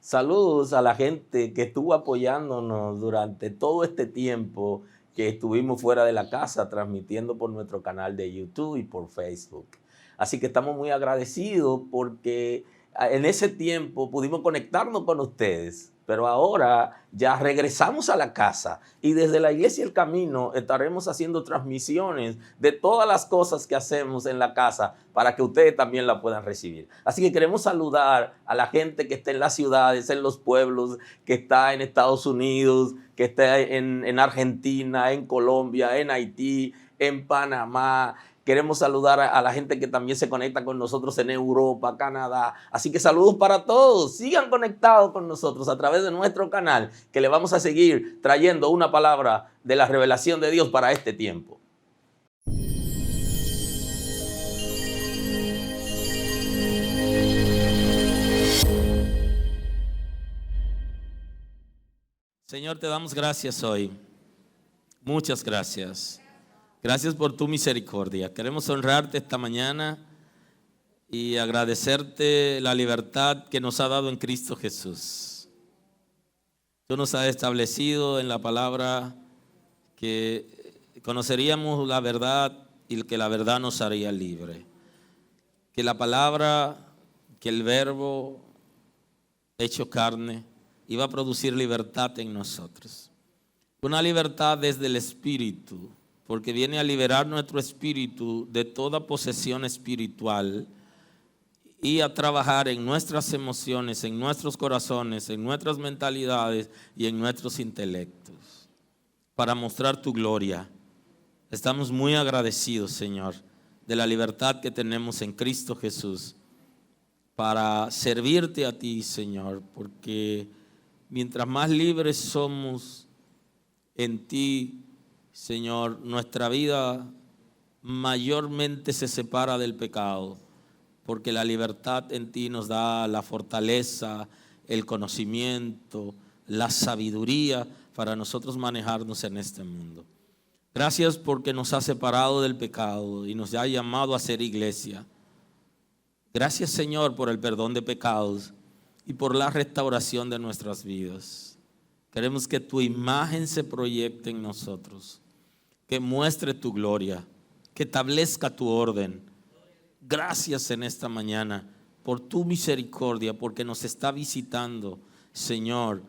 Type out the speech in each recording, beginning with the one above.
Saludos a la gente que estuvo apoyándonos durante todo este tiempo que estuvimos fuera de la casa, transmitiendo por nuestro canal de YouTube y por Facebook. Así que estamos muy agradecidos porque en ese tiempo pudimos conectarnos con ustedes, pero ahora ya regresamos a la casa y desde la Iglesia El Camino estaremos haciendo transmisiones de todas las cosas que hacemos en la casa para que ustedes también la puedan recibir. Así que queremos saludar a la gente que está en las ciudades, en los pueblos, que está en Estados Unidos, que está en Argentina, en Colombia, en Haití, en Panamá. Queremos saludar a la gente que también se conecta con nosotros en Europa, Canadá. Así que saludos para todos. Sigan conectados con nosotros a través de nuestro canal, que le vamos a seguir trayendo una palabra de la revelación de Dios para este tiempo. Señor, te damos gracias hoy. Muchas gracias. Gracias por tu misericordia. Queremos honrarte esta mañana y agradecerte la libertad que nos ha dado en Cristo Jesús. Tú nos has establecido en la palabra que conoceríamos la verdad y que la verdad nos haría libre. Que la palabra, que el verbo hecho carne iba a producir libertad en nosotros. Una libertad desde el Espíritu, porque viene a liberar nuestro espíritu de toda posesión espiritual y a trabajar en nuestras emociones, en nuestros corazones, en nuestras mentalidades y en nuestros intelectos, para mostrar tu gloria. Estamos muy agradecidos, Señor, de la libertad que tenemos en Cristo Jesús para servirte a ti, Señor, porque mientras más libres somos en ti, Señor, nuestra vida mayormente se separa del pecado, porque la libertad en ti nos da la fortaleza, el conocimiento, la sabiduría para nosotros manejarnos en este mundo. Gracias porque nos has separado del pecado y nos ha llamado a ser iglesia. Gracias, Señor, por el perdón de pecados y por la restauración de nuestras vidas. Queremos que tu imagen se proyecte en nosotros, que muestre tu gloria, que establezca tu orden. Gracias en esta mañana por tu misericordia, porque nos está visitando, Señor,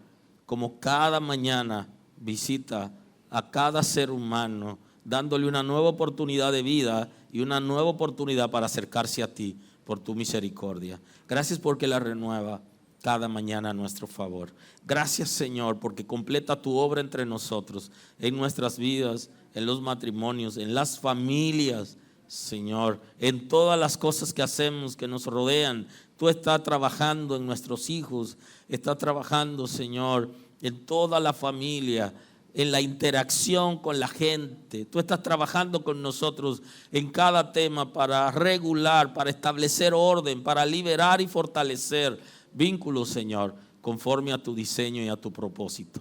como cada mañana visita a cada ser humano, dándole una nueva oportunidad de vida y una nueva oportunidad para acercarse a ti por tu misericordia. Gracias porque la renueva cada mañana a nuestro favor. Gracias, Señor, porque completa tu obra entre nosotros, en nuestras vidas, en los matrimonios, en las familias, Señor, en todas las cosas que hacemos, que nos rodean. Tú estás trabajando en nuestros hijos, estás trabajando, Señor, en toda la familia, en la interacción con la gente. Tú estás trabajando con nosotros en cada tema para regular, para establecer orden, para liberar y fortalecer vínculos, Señor, conforme a tu diseño y a tu propósito.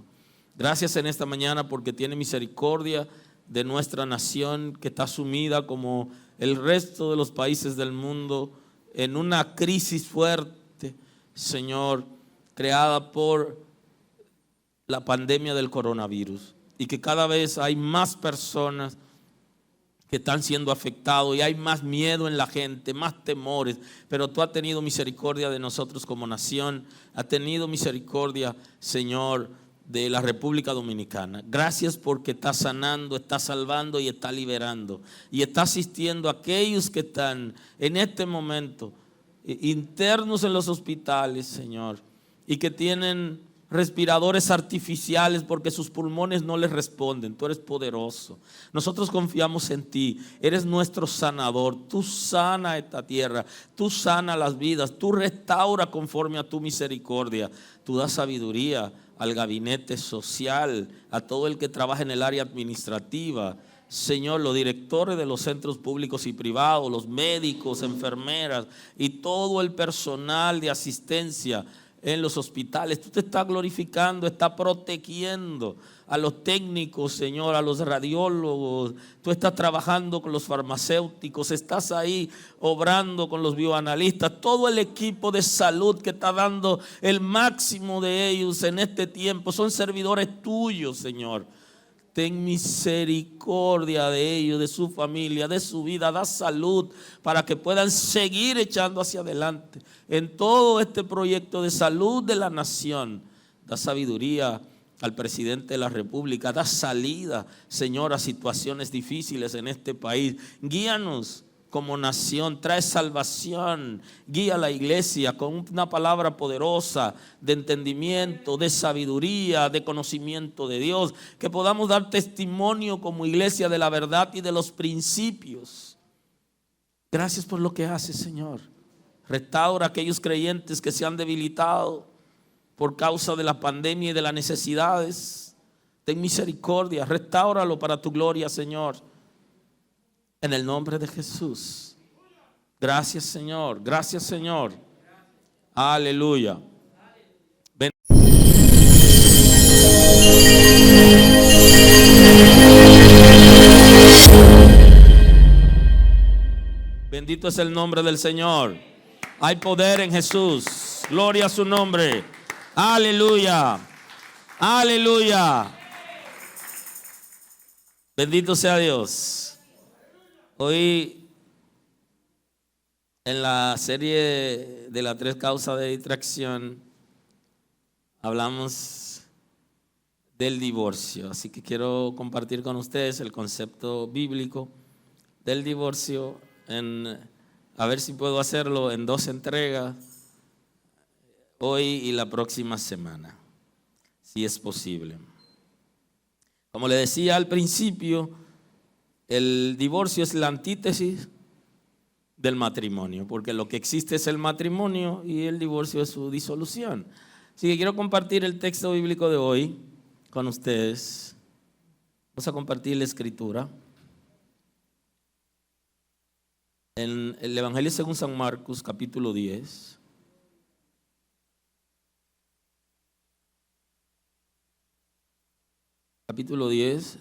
Gracias en esta mañana porque tiene misericordia de nuestra nación que está sumida como el resto de los países del mundo en una crisis fuerte, Señor, creada por la pandemia del coronavirus, y que cada vez hay más personas que están siendo afectados y hay más miedo en la gente, más temores, pero tú has tenido misericordia de nosotros como nación, has tenido misericordia, Señor, de la República Dominicana. Gracias porque está sanando, está salvando y está liberando y está asistiendo a aquellos que están en este momento internos en los hospitales, Señor, y que tienen respiradores artificiales porque sus pulmones no les responden. Tú eres poderoso. Nosotros confiamos en ti. Eres nuestro sanador. Tú sana esta tierra. Tú sana las vidas. Tú restaura conforme a tu misericordia. Tú das sabiduría al gabinete social, a todo el que trabaja en el área administrativa. Señor, los directores de los centros públicos y privados, los médicos, enfermeras y todo el personal de asistencia en los hospitales. Tú te estás glorificando, estás protegiendo a los técnicos, Señor, a los radiólogos. Tú estás trabajando con los farmacéuticos, estás ahí obrando con los bioanalistas, todo el equipo de salud que está dando el máximo de ellos en este tiempo. Son servidores tuyos, Señor. Ten misericordia de ellos, de su familia, de su vida. Da salud para que puedan seguir echando hacia adelante en todo este proyecto de salud de la nación. Da sabiduría al presidente de la República. Da salida, Señor, a situaciones difíciles en este país. Guíanos como nación, trae salvación, guía a la iglesia con una palabra poderosa de entendimiento, de sabiduría, de conocimiento de Dios, que podamos dar testimonio como iglesia de la verdad y de los principios. Gracias por lo que haces, Señor. Restaura a aquellos creyentes que se han debilitado por causa de la pandemia y de las necesidades. Ten misericordia, restáuralo para tu gloria, Señor. En el nombre de Jesús. Gracias, Señor. Gracias, Señor. Aleluya. Bendito es el nombre del Señor. Hay poder en Jesús. Gloria a su nombre. Aleluya. Aleluya. Bendito sea Dios. Hoy en la serie de las 3 causas de distracción hablamos del divorcio. Así que quiero compartir con ustedes el concepto bíblico del divorcio, a ver si puedo hacerlo en 2 entregas, hoy y la próxima semana, si es posible. Como le decía al principio, el divorcio es la antítesis del matrimonio, porque lo que existe es el matrimonio y el divorcio es su disolución. Así que quiero compartir el texto bíblico de hoy con ustedes. Vamos a compartir la escritura. En el Evangelio según San Marcos, capítulo 10. Capítulo 10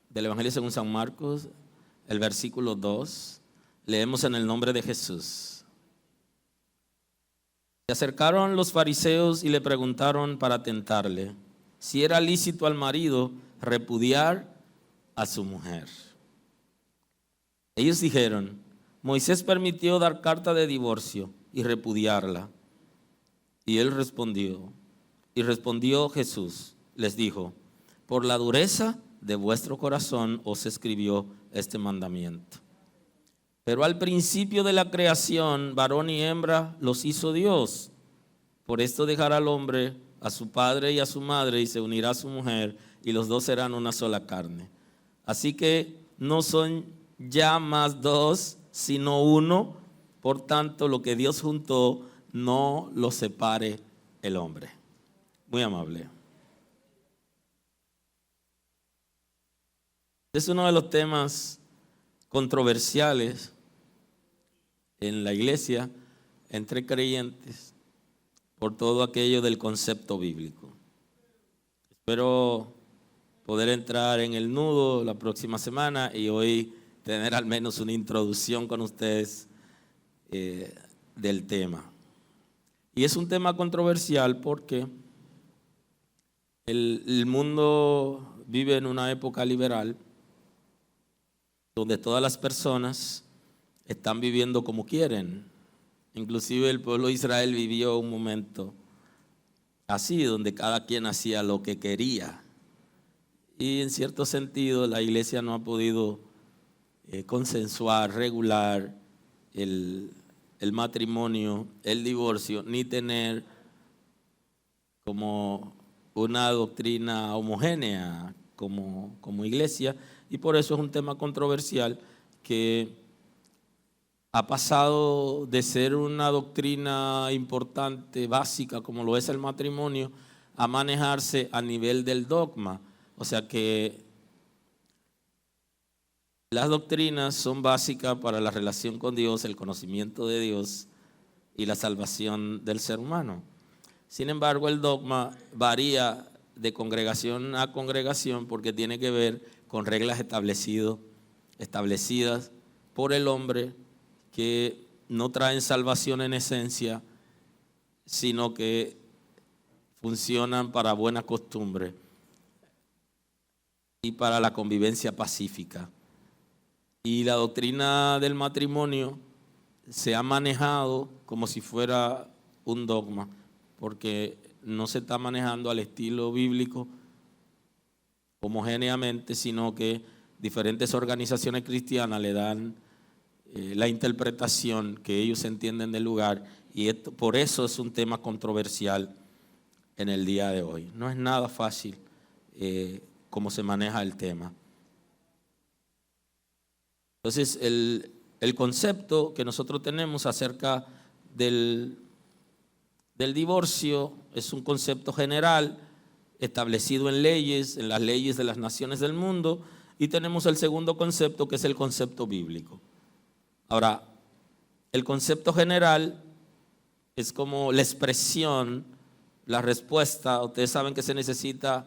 del Evangelio según San Marcos, el versículo 2, leemos en el nombre de Jesús. Se acercaron los fariseos y le preguntaron para tentarle si era lícito al marido repudiar a su mujer. Ellos dijeron: Moisés permitió dar carta de divorcio y repudiarla. Y respondió Jesús, les dijo: por la dureza de vuestro corazón os escribió este mandamiento. Pero al principio de la creación, varón y hembra los hizo Dios. Por esto dejará al hombre a su padre y a su madre y se unirá a su mujer y los dos serán una sola carne. Así que no son ya más 2, sino 1. Por tanto, lo que Dios juntó, no lo separe el hombre. Muy amable. Es uno de los temas controversiales en la iglesia entre creyentes por todo aquello del concepto bíblico. Espero poder entrar en el nudo la próxima semana y hoy tener al menos una introducción con ustedes del tema. Y es un tema controversial porque el mundo vive en una época liberal donde todas las personas están viviendo como quieren. Inclusive el pueblo de Israel vivió un momento así, donde cada quien hacía lo que quería. Y en cierto sentido la iglesia no ha podido consensuar, regular el matrimonio, el divorcio, ni tener como una doctrina homogénea como iglesia. Y por eso es un tema controversial que ha pasado de ser una doctrina importante, básica, como lo es el matrimonio, a manejarse a nivel del dogma. O sea que las doctrinas son básicas para la relación con Dios, el conocimiento de Dios y la salvación del ser humano. Sin embargo, el dogma varía de congregación a congregación porque tiene que ver con reglas establecidas por el hombre, que no traen salvación en esencia, sino que funcionan para buena costumbre y para la convivencia pacífica. Y la doctrina del matrimonio se ha manejado como si fuera un dogma, porque no se está manejando al estilo bíblico homogéneamente, sino que diferentes organizaciones cristianas le dan la interpretación que ellos entienden del lugar, y por eso es un tema controversial en el día de hoy. No es nada fácil cómo se maneja el tema. Entonces, el concepto que nosotros tenemos acerca del divorcio es un concepto general establecido en leyes, en las leyes de las naciones del mundo, y tenemos el segundo concepto, que es el concepto bíblico. Ahora, el concepto general es como la expresión, la respuesta. Ustedes saben que se necesita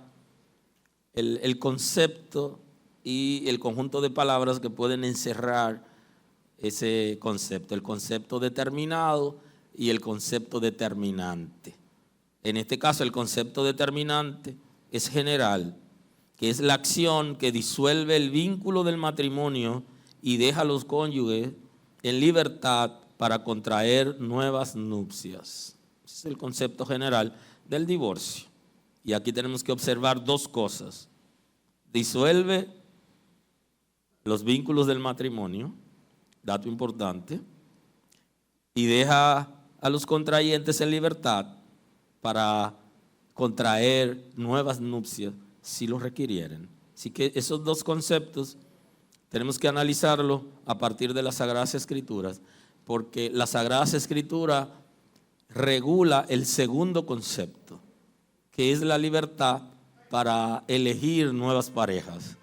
el concepto y el conjunto de palabras que pueden encerrar ese concepto, el concepto determinado y el concepto determinante. En este caso, el concepto determinante es general, que es la acción que disuelve el vínculo del matrimonio y deja a los cónyuges en libertad para contraer nuevas nupcias. Ese es el concepto general del divorcio. Y aquí tenemos que observar dos cosas. Disuelve los vínculos del matrimonio, dato importante, y deja a los contrayentes en libertad para contraer nuevas nupcias si lo requirieren. Así que esos dos conceptos tenemos que analizarlo a partir de las Sagradas Escrituras, porque las Sagradas Escrituras regula el segundo concepto, que es la libertad para elegir nuevas parejas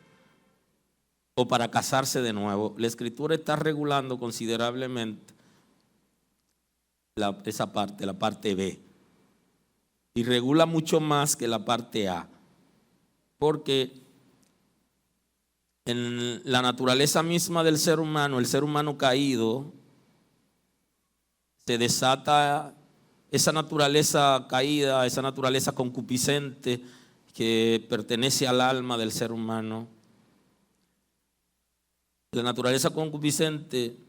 o para casarse de nuevo. La Escritura está regulando considerablemente esa parte, la parte B, y regula mucho más que la parte A, porque en la naturaleza misma del ser humano, el ser humano caído, se desata esa naturaleza caída, esa naturaleza concupiscente que pertenece al alma del ser humano. La naturaleza concupiscente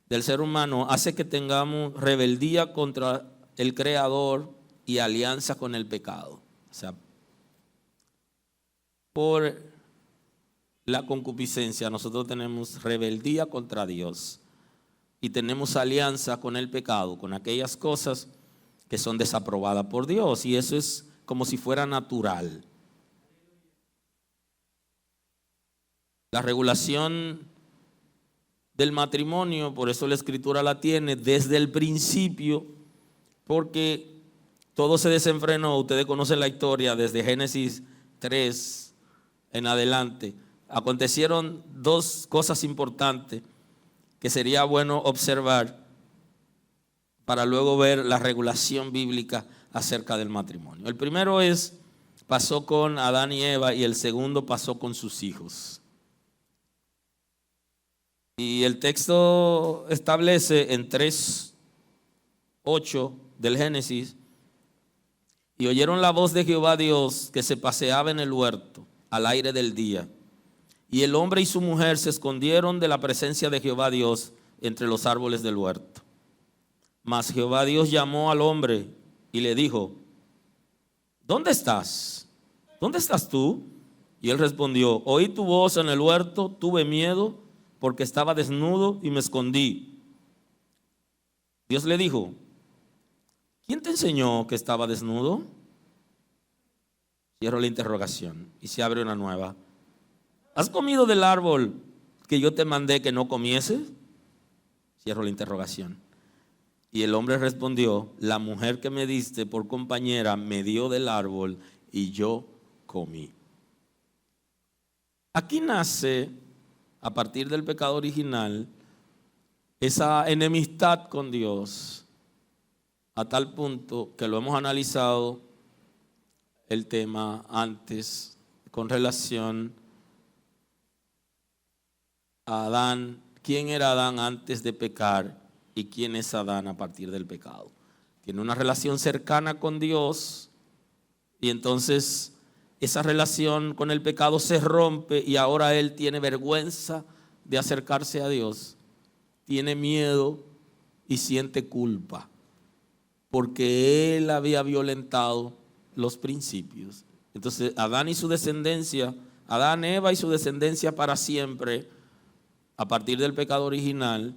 del ser humano hace que tengamos rebeldía contra el Creador y alianza con el pecado. O sea, por la concupiscencia nosotros tenemos rebeldía contra Dios y tenemos alianza con el pecado, con aquellas cosas que son desaprobadas por Dios, y eso es como si fuera natural. La regulación del matrimonio, por eso la Escritura la tiene desde el principio, porque todo se desenfrenó. Ustedes conocen la historia desde Génesis 3 en adelante. Acontecieron dos cosas importantes que sería bueno observar para luego ver la regulación bíblica acerca del matrimonio. El primero pasó con Adán y Eva, y el segundo pasó con sus hijos. Y el texto establece en 3:8 del Génesis: y oyeron la voz de Jehová Dios que se paseaba en el huerto al aire del día. Y el hombre y su mujer se escondieron de la presencia de Jehová Dios entre los árboles del huerto. Mas Jehová Dios llamó al hombre y le dijo: ¿dónde estás? ¿Dónde estás tú? Y él respondió: oí tu voz en el huerto, tuve miedo porque estaba desnudo y me escondí. Dios le dijo: ¿quién te enseñó que estaba desnudo? Cierro la interrogación y se abre una nueva. ¿Has comido del árbol que yo te mandé que no comieses? Cierro la interrogación. Y el hombre respondió: la mujer que me diste por compañera me dio del árbol y yo comí. Aquí nace, a partir del pecado original, esa enemistad con Dios, a tal punto que lo hemos analizado el tema antes con relación a Adán. ¿Quién era Adán antes de pecar y quién es Adán a partir del pecado? Tiene una relación cercana con Dios y entonces esa relación con el pecado se rompe y ahora él tiene vergüenza de acercarse a Dios, tiene miedo y siente culpa porque él había violentado los principios. Entonces Adán y su descendencia, Adán, Eva y su descendencia para siempre, a partir del pecado original,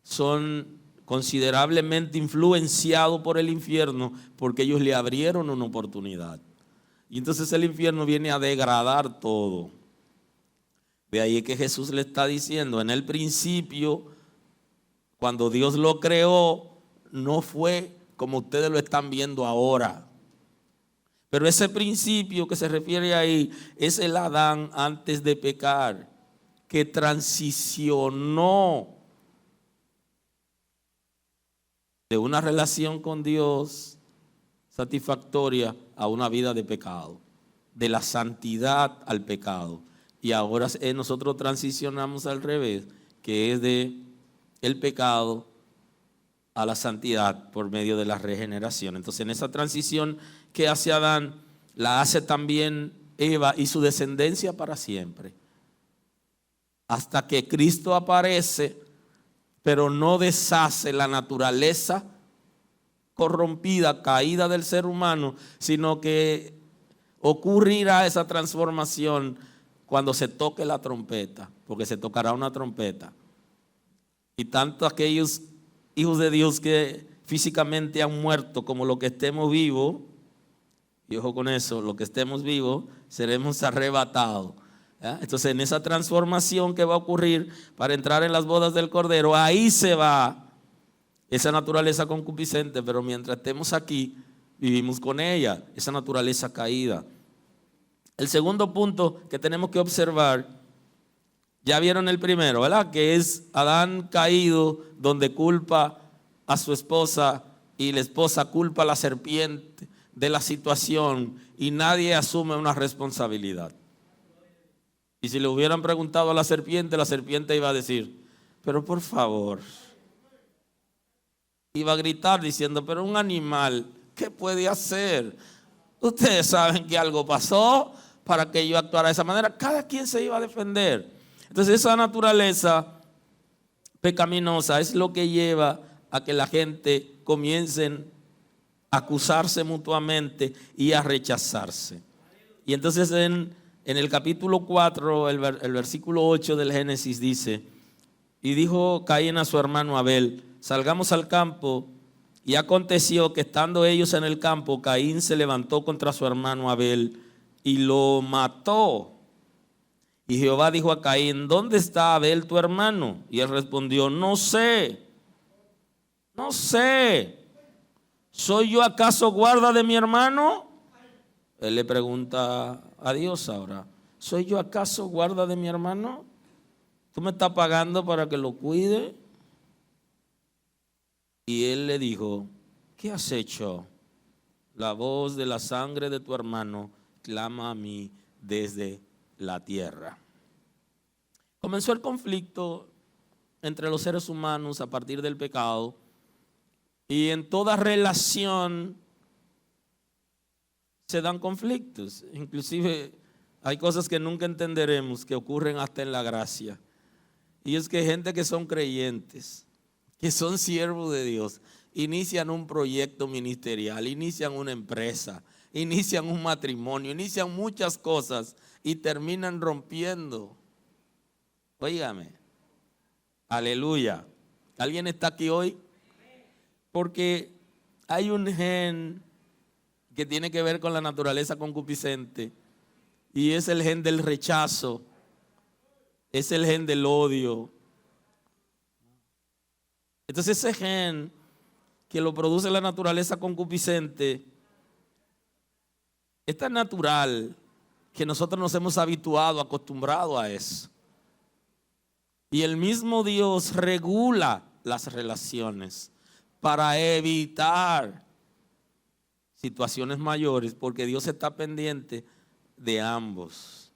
son considerablemente influenciados por el infierno porque ellos le abrieron una oportunidad. Y entonces el infierno viene a degradar todo. De ahí que Jesús le está diciendo, en el principio, cuando Dios lo creó, no fue como ustedes lo están viendo ahora. Pero ese principio que se refiere ahí es el Adán antes de pecar, que transicionó de una relación con Dios satisfactoria a una vida de pecado, de la santidad al pecado. Y ahora nosotros transicionamos al revés, que es de el pecado a la santidad por medio de la regeneración. Entonces en esa transición que hace Adán, la hace también Eva y su descendencia para siempre. Hasta que Cristo aparece, pero no deshace la naturaleza corrompida, caída del ser humano, sino que ocurrirá esa transformación cuando se toque la trompeta, porque se tocará una trompeta. Y tanto aquellos hijos de Dios que físicamente han muerto como los que estemos vivos, y ojo con eso, los que estemos vivos seremos arrebatados. ¿Ya? Entonces en esa transformación que va a ocurrir para entrar en las bodas del Cordero, ahí se va esa naturaleza concupiscente, pero mientras estemos aquí vivimos con ella, esa naturaleza caída. El segundo punto que tenemos que observar, ya vieron el primero, ¿verdad? Que es Adán caído, donde culpa a su esposa y la esposa culpa a la serpiente de la situación y nadie asume una responsabilidad. Y si le hubieran preguntado a la serpiente iba a decir, pero por favor, iba a gritar diciendo, pero un animal, ¿qué puede hacer? Ustedes saben que algo pasó para que yo actuara de esa manera. Cada quien se iba a defender. Entonces esa naturaleza pecaminosa es lo que lleva a que la gente comiencen a acusarse mutuamente y a rechazarse. Y entonces en el capítulo 4, el versículo 8 del Génesis dice, y dijo Caín a su hermano Abel, salgamos al campo. Y aconteció que estando ellos en el campo, Caín se levantó contra su hermano Abel y lo mató. Y Jehová dijo a Caín, ¿dónde está Abel tu hermano? Y él respondió, no sé. ¿Soy yo acaso guarda de mi hermano? Él le pregunta a Dios ahora, ¿soy yo acaso guarda de mi hermano? ¿Tú me estás pagando para que lo cuide? Y él le dijo, ¿qué has hecho? La voz de la sangre de tu hermano clama a mí desde la tierra. Comenzó el conflicto entre los seres humanos a partir del pecado y en toda relación se dan conflictos. Inclusive hay cosas que nunca entenderemos que ocurren hasta en la gracia. Y es que gente que son creyentes, que son siervos de Dios, inician un proyecto ministerial, inician una empresa, inician un matrimonio, inician muchas cosas y terminan rompiendo. Óigame, aleluya. ¿Alguien está aquí hoy? Porque hay un gen que tiene que ver con la naturaleza concupiscente y es el gen del rechazo, es el gen del odio. Entonces ese gen que lo produce la naturaleza concupiscente es tan natural que nosotros nos hemos habituado, acostumbrado a eso. Y el mismo Dios regula las relaciones, para evitar situaciones mayores, porque Dios está pendiente de ambos,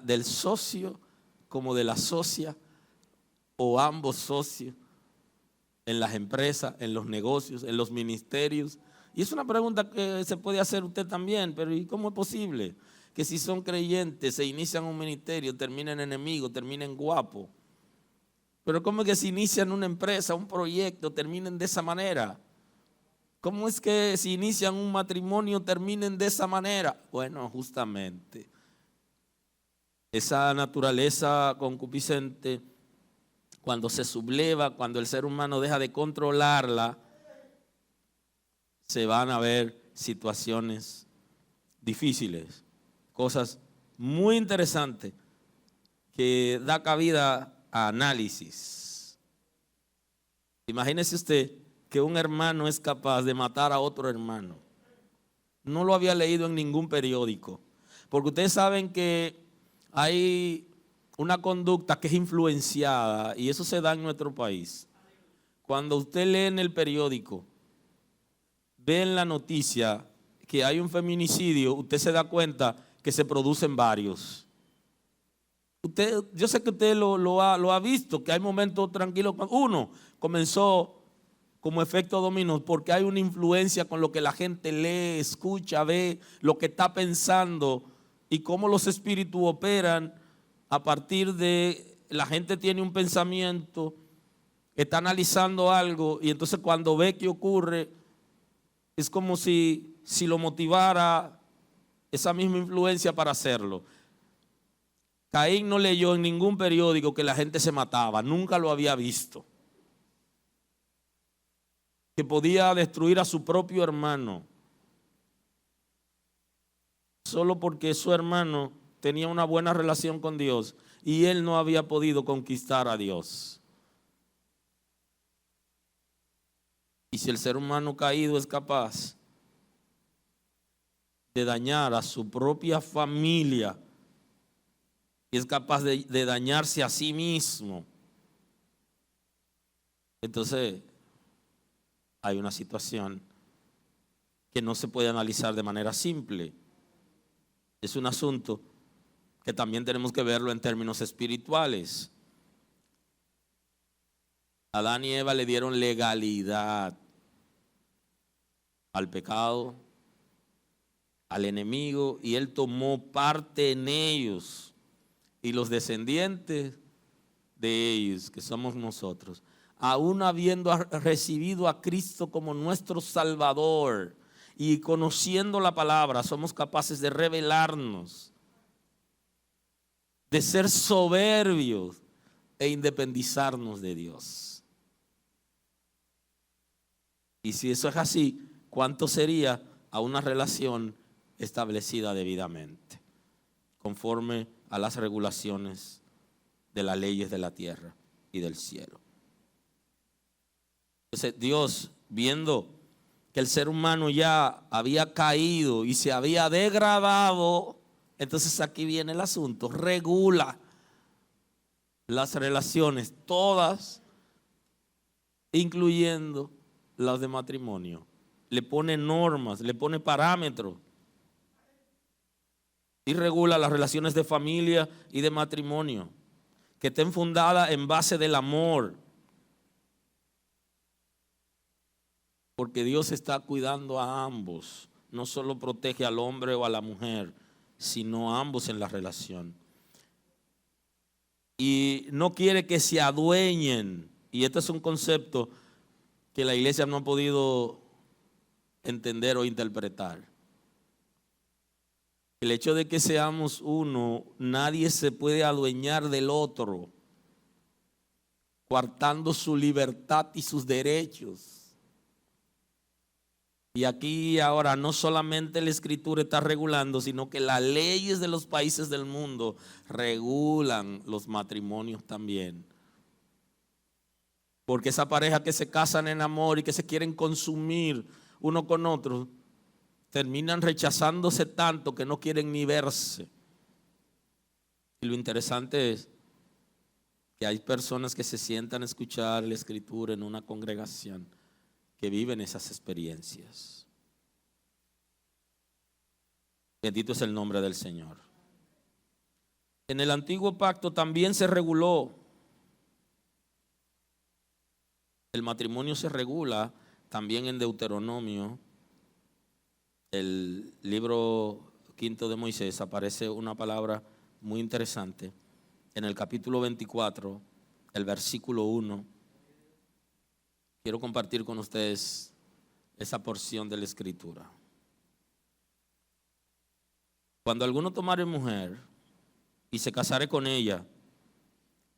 del socio como de la socia, o ambos socios, en las empresas, en los negocios, en los ministerios. Y es una pregunta que se puede hacer usted también, pero ¿y cómo es posible que si son creyentes, se inician un ministerio, terminen enemigos, terminen guapos? Pero ¿cómo es que se inician una empresa, un proyecto, terminen de esa manera? ¿Cómo es que si inician un matrimonio, terminen de esa manera? Bueno, justamente esa naturaleza concupiscente, cuando se subleva, cuando el ser humano deja de controlarla, se van a ver situaciones difíciles, cosas muy interesantes que da cabida a análisis. Imagínese usted que un hermano es capaz de matar a otro hermano. No lo había leído en ningún periódico, porque ustedes saben que hay una conducta que es influenciada, y eso se da en nuestro país. Cuando usted lee en el periódico, ve en la noticia que hay un feminicidio, usted se da cuenta que se producen varios. Yo sé que usted lo ha visto, que hay momentos tranquilos. Uno comenzó como efecto dominó, porque hay una influencia con lo que la gente lee, escucha, ve, lo que está pensando y cómo los espíritus operan a partir de la gente tiene un pensamiento, está analizando algo y entonces cuando ve que ocurre, es como si lo motivara esa misma influencia para hacerlo. Caín no leyó en ningún periódico que la gente se mataba, nunca lo había visto, que podía destruir a su propio hermano solo porque su hermano tenía una buena relación con Dios y él no había podido conquistar a Dios. Y si el ser humano caído es capaz de dañar a su propia familia y es capaz de dañarse a sí mismo, entonces hay una situación que no se puede analizar de manera simple. Es un asunto que también tenemos que verlo en términos espirituales. Adán y Eva le dieron legalidad al pecado, al enemigo, y él tomó parte en ellos. Y los descendientes de ellos, que somos nosotros, aún habiendo recibido a Cristo como nuestro Salvador y conociendo la palabra, somos capaces de rebelarnos, de ser soberbios e independizarnos de Dios. Y si eso es así, ¿cuánto sería a una relación establecida debidamente, conforme a las regulaciones de las leyes de la tierra y del cielo? Entonces Dios, viendo que el ser humano ya había caído y se había degradado, entonces aquí viene el asunto, regula las relaciones todas, incluyendo las de matrimonio. Le pone normas, le pone parámetros y regula las relaciones de familia y de matrimonio, que estén fundadas en base del amor. Porque Dios está cuidando a ambos, no solo protege al hombre o a la mujer, sino a ambos en la relación. Y no quiere que se adueñen, y este es un concepto que la iglesia no ha podido entender o interpretar. El hecho de que seamos uno, nadie se puede adueñar del otro, coartando su libertad y sus derechos. Y aquí ahora no solamente la Escritura está regulando, sino que las leyes de los países del mundo regulan los matrimonios también. Porque esa pareja que se casan en amor y que se quieren consumir uno con otro, terminan rechazándose tanto que no quieren ni verse. Y lo interesante es que hay personas que se sientan a escuchar la Escritura en una congregación que viven esas experiencias. Bendito es el nombre del Señor. En el antiguo pacto también se reguló. El matrimonio se regula también en Deuteronomio, el libro 5 de Moisés, aparece una palabra muy interesante. En el capítulo 24, el versículo 1, quiero compartir con ustedes esa porción de la Escritura. Cuando alguno tomare mujer y se casare con ella,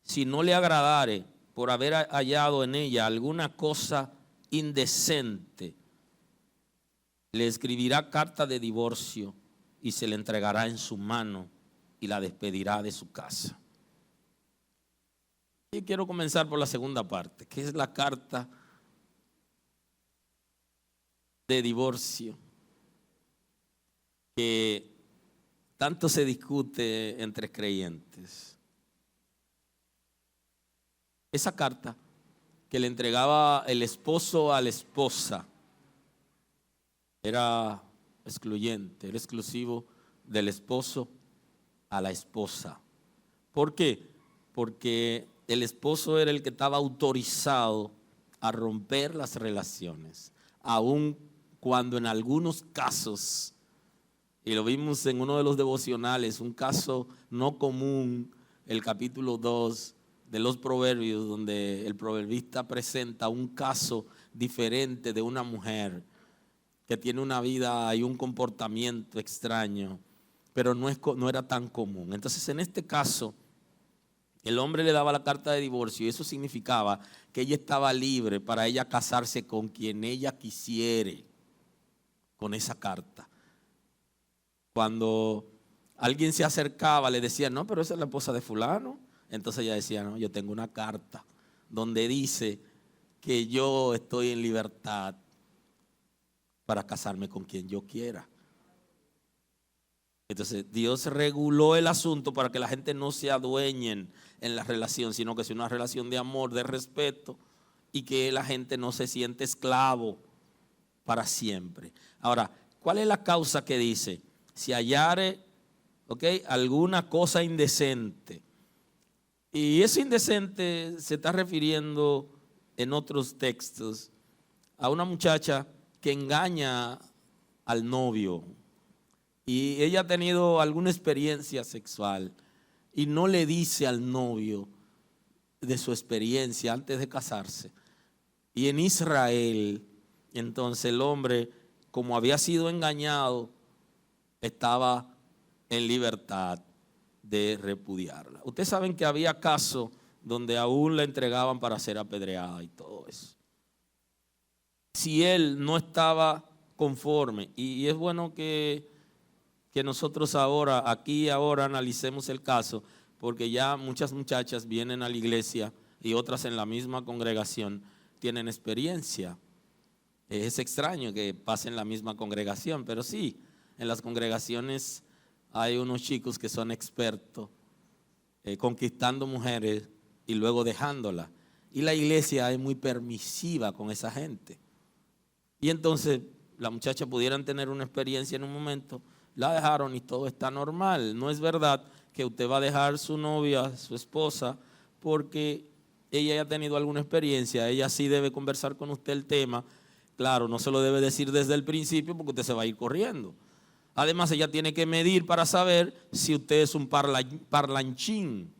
si no le agradare por haber hallado en ella alguna cosa indecente, le escribirá carta de divorcio y se le entregará en su mano y la despedirá de su casa. Y quiero comenzar por la segunda parte, que es la carta de divorcio, que tanto se discute entre creyentes. Esa carta que le entregaba el esposo a la esposa era excluyente, era exclusivo del esposo a la esposa. ¿Por qué? Porque el esposo era el que estaba autorizado a romper las relaciones, aun cuando en algunos casos, y lo vimos en uno de los devocionales, un caso no común, el capítulo 2 de los Proverbios, donde el proverbista presenta un caso diferente de una mujer que tiene una vida y un comportamiento extraño, pero no era tan común. Entonces, en este caso, el hombre le daba la carta de divorcio y eso significaba que ella estaba libre para ella casarse con quien ella quisiere con esa carta. Cuando alguien se acercaba, le decía, no, pero esa es la esposa de fulano. Entonces ella decía, no, yo tengo una carta donde dice que yo estoy en libertad para casarme con quien yo quiera. Entonces Dios reguló el asunto para que la gente no se adueñen en la relación, sino que sea una relación de amor, de respeto, y que la gente no se siente esclavo para siempre. Ahora, ¿cuál es la causa que dice? Si hallare, alguna cosa indecente. Y ese indecente se está refiriendo en otros textos a una muchacha que engaña al novio y ella ha tenido alguna experiencia sexual y no le dice al novio de su experiencia antes de casarse. Y en Israel, entonces el hombre, como había sido engañado, estaba en libertad de repudiarla. Ustedes saben que había casos donde aún la entregaban para ser apedreada y todo eso. Si él no estaba conforme, y es bueno que nosotros aquí ahora analicemos el caso, porque ya muchas muchachas vienen a la iglesia y otras en la misma congregación tienen experiencia. Es extraño que pasen en la misma congregación, pero sí, en las congregaciones hay unos chicos que son expertos conquistando mujeres y luego dejándolas. Y la iglesia es muy permisiva con esa gente. Y entonces las muchachas pudieran tener una experiencia en un momento, la dejaron y todo está normal. No es verdad que usted va a dejar su novia, su esposa, porque ella haya tenido alguna experiencia. Ella sí debe conversar con usted el tema. Claro, no se lo debe decir desde el principio porque usted se va a ir corriendo. Además, ella tiene que medir para saber si usted es un parlanchín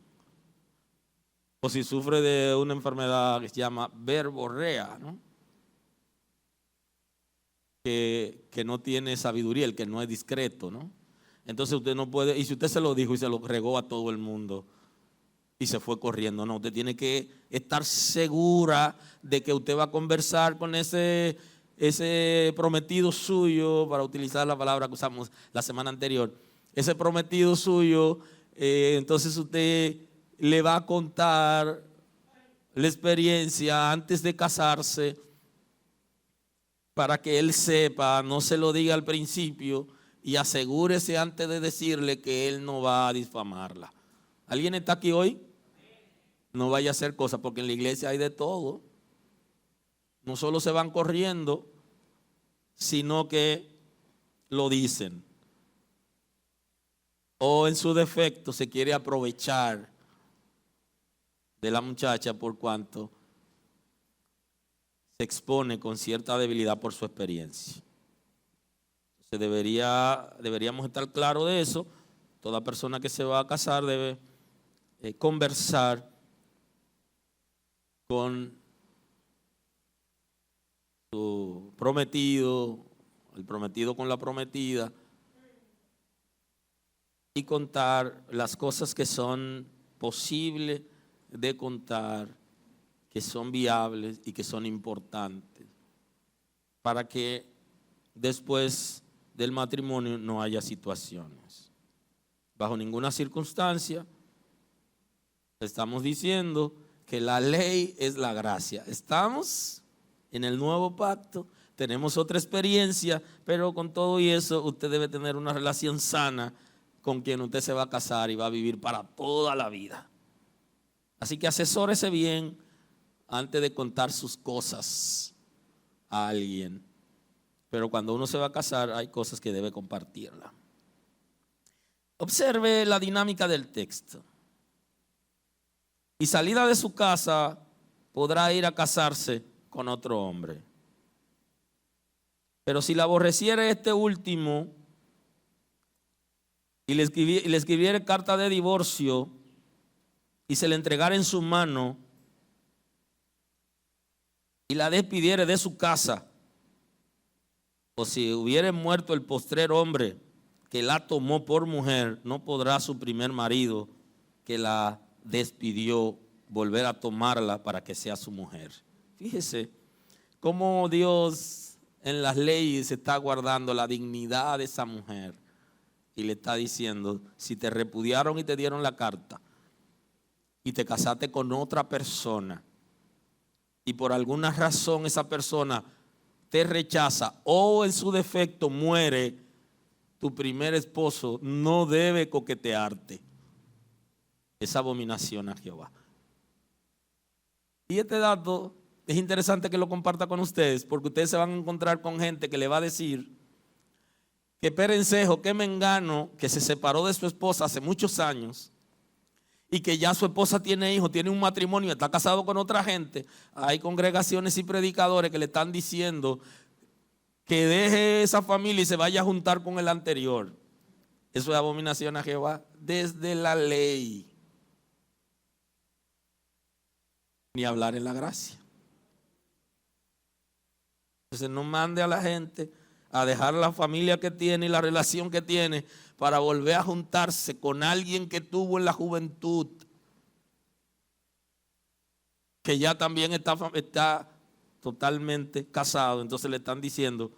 o si sufre de una enfermedad que se llama verborrea, ¿no? Que no tiene sabiduría, el que no es discreto, ¿no? Entonces usted no puede, y si usted se lo dijo y se lo regó a todo el mundo y se fue corriendo, no, usted tiene que estar segura de que usted va a conversar con ese prometido suyo, para utilizar la palabra que usamos la semana anterior, ese prometido suyo, entonces usted le va a contar la experiencia antes de casarse para que él sepa, no se lo diga al principio y asegúrese antes de decirle que él no va a difamarla. ¿Alguien está aquí hoy? no vaya a hacer cosas, porque en la iglesia hay de todo. No solo se van corriendo, sino que lo dicen. O en su defecto se quiere aprovechar de la muchacha por cuanto se expone con cierta debilidad por su experiencia. Entonces deberíamos estar claros de eso. Toda persona que se va a casar debe conversar con su prometido, el prometido con la prometida, y contar las cosas que son posibles de contar, que son viables y que son importantes, para que después del matrimonio no haya situaciones. Bajo ninguna circunstancia estamos diciendo que la ley es la gracia. Estamos en el nuevo pacto, tenemos otra experiencia, pero con todo y eso usted debe tener una relación sana con quien usted se va a casar y va a vivir para toda la vida. Así que asesórese bien antes de contar sus cosas a alguien. Pero cuando uno se va a casar hay cosas que debe compartirla. Observe la dinámica del texto. Y salida de su casa podrá ir a casarse con otro hombre. Pero si la aborreciere este último y le escribiere carta de divorcio y se le entregara en su mano y la despidiere de su casa, o si hubiere muerto el postrer hombre que la tomó por mujer, no podrá su primer marido que la despidió volver a tomarla para que sea su mujer. Fíjese cómo Dios en las leyes está guardando la dignidad de esa mujer y le está diciendo: si te repudiaron y te dieron la carta y te casaste con otra persona y por alguna razón esa persona te rechaza o en su defecto muere tu primer esposo, no debe coquetearte. Es abominación a Jehová. Y este dato es interesante que lo comparta con ustedes, porque ustedes se van a encontrar con gente que le va a decir que Perencejo, que Mengano, que se separó de su esposa hace muchos años y que ya su esposa tiene hijos, tiene un matrimonio, está casado con otra gente. Hay congregaciones y predicadores que le están diciendo que deje esa familia y se vaya a juntar con el anterior. Eso es abominación a Jehová desde la ley. Ni hablar en la gracia. Entonces no mande a la gente a dejar la familia que tiene y la relación que tiene para volver a juntarse con alguien que tuvo en la juventud, que ya también está totalmente casado. Entonces le están diciendo: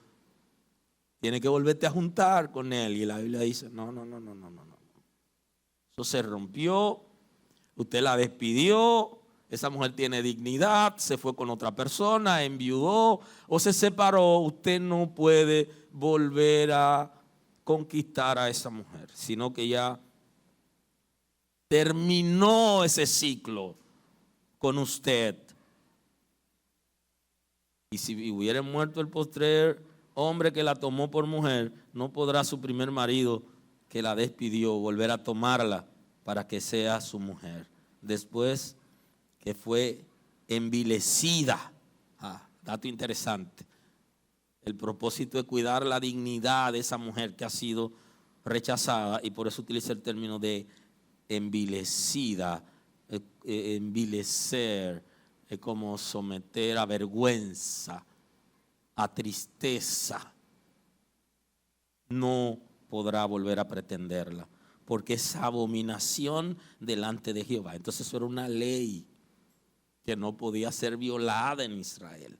tiene que volverte a juntar con él. Y la Biblia dice: no. Eso se rompió, usted la despidió. Esa mujer tiene dignidad, se fue con otra persona, enviudó o se separó. Usted no puede volver a conquistar a esa mujer, sino que ya terminó ese ciclo con usted. Y si hubiera muerto el postrer hombre que la tomó por mujer, no podrá su primer marido que la despidió volver a tomarla para que sea su mujer. Después que fue envilecida. Dato interesante. El propósito es cuidar la dignidad de esa mujer que ha sido rechazada, y por eso utiliza el término de envilecida. Envilecer es como someter a vergüenza, a tristeza. No podrá volver a pretenderla, porque es abominación delante de Jehová. Entonces eso era una ley que no podía ser violada en Israel.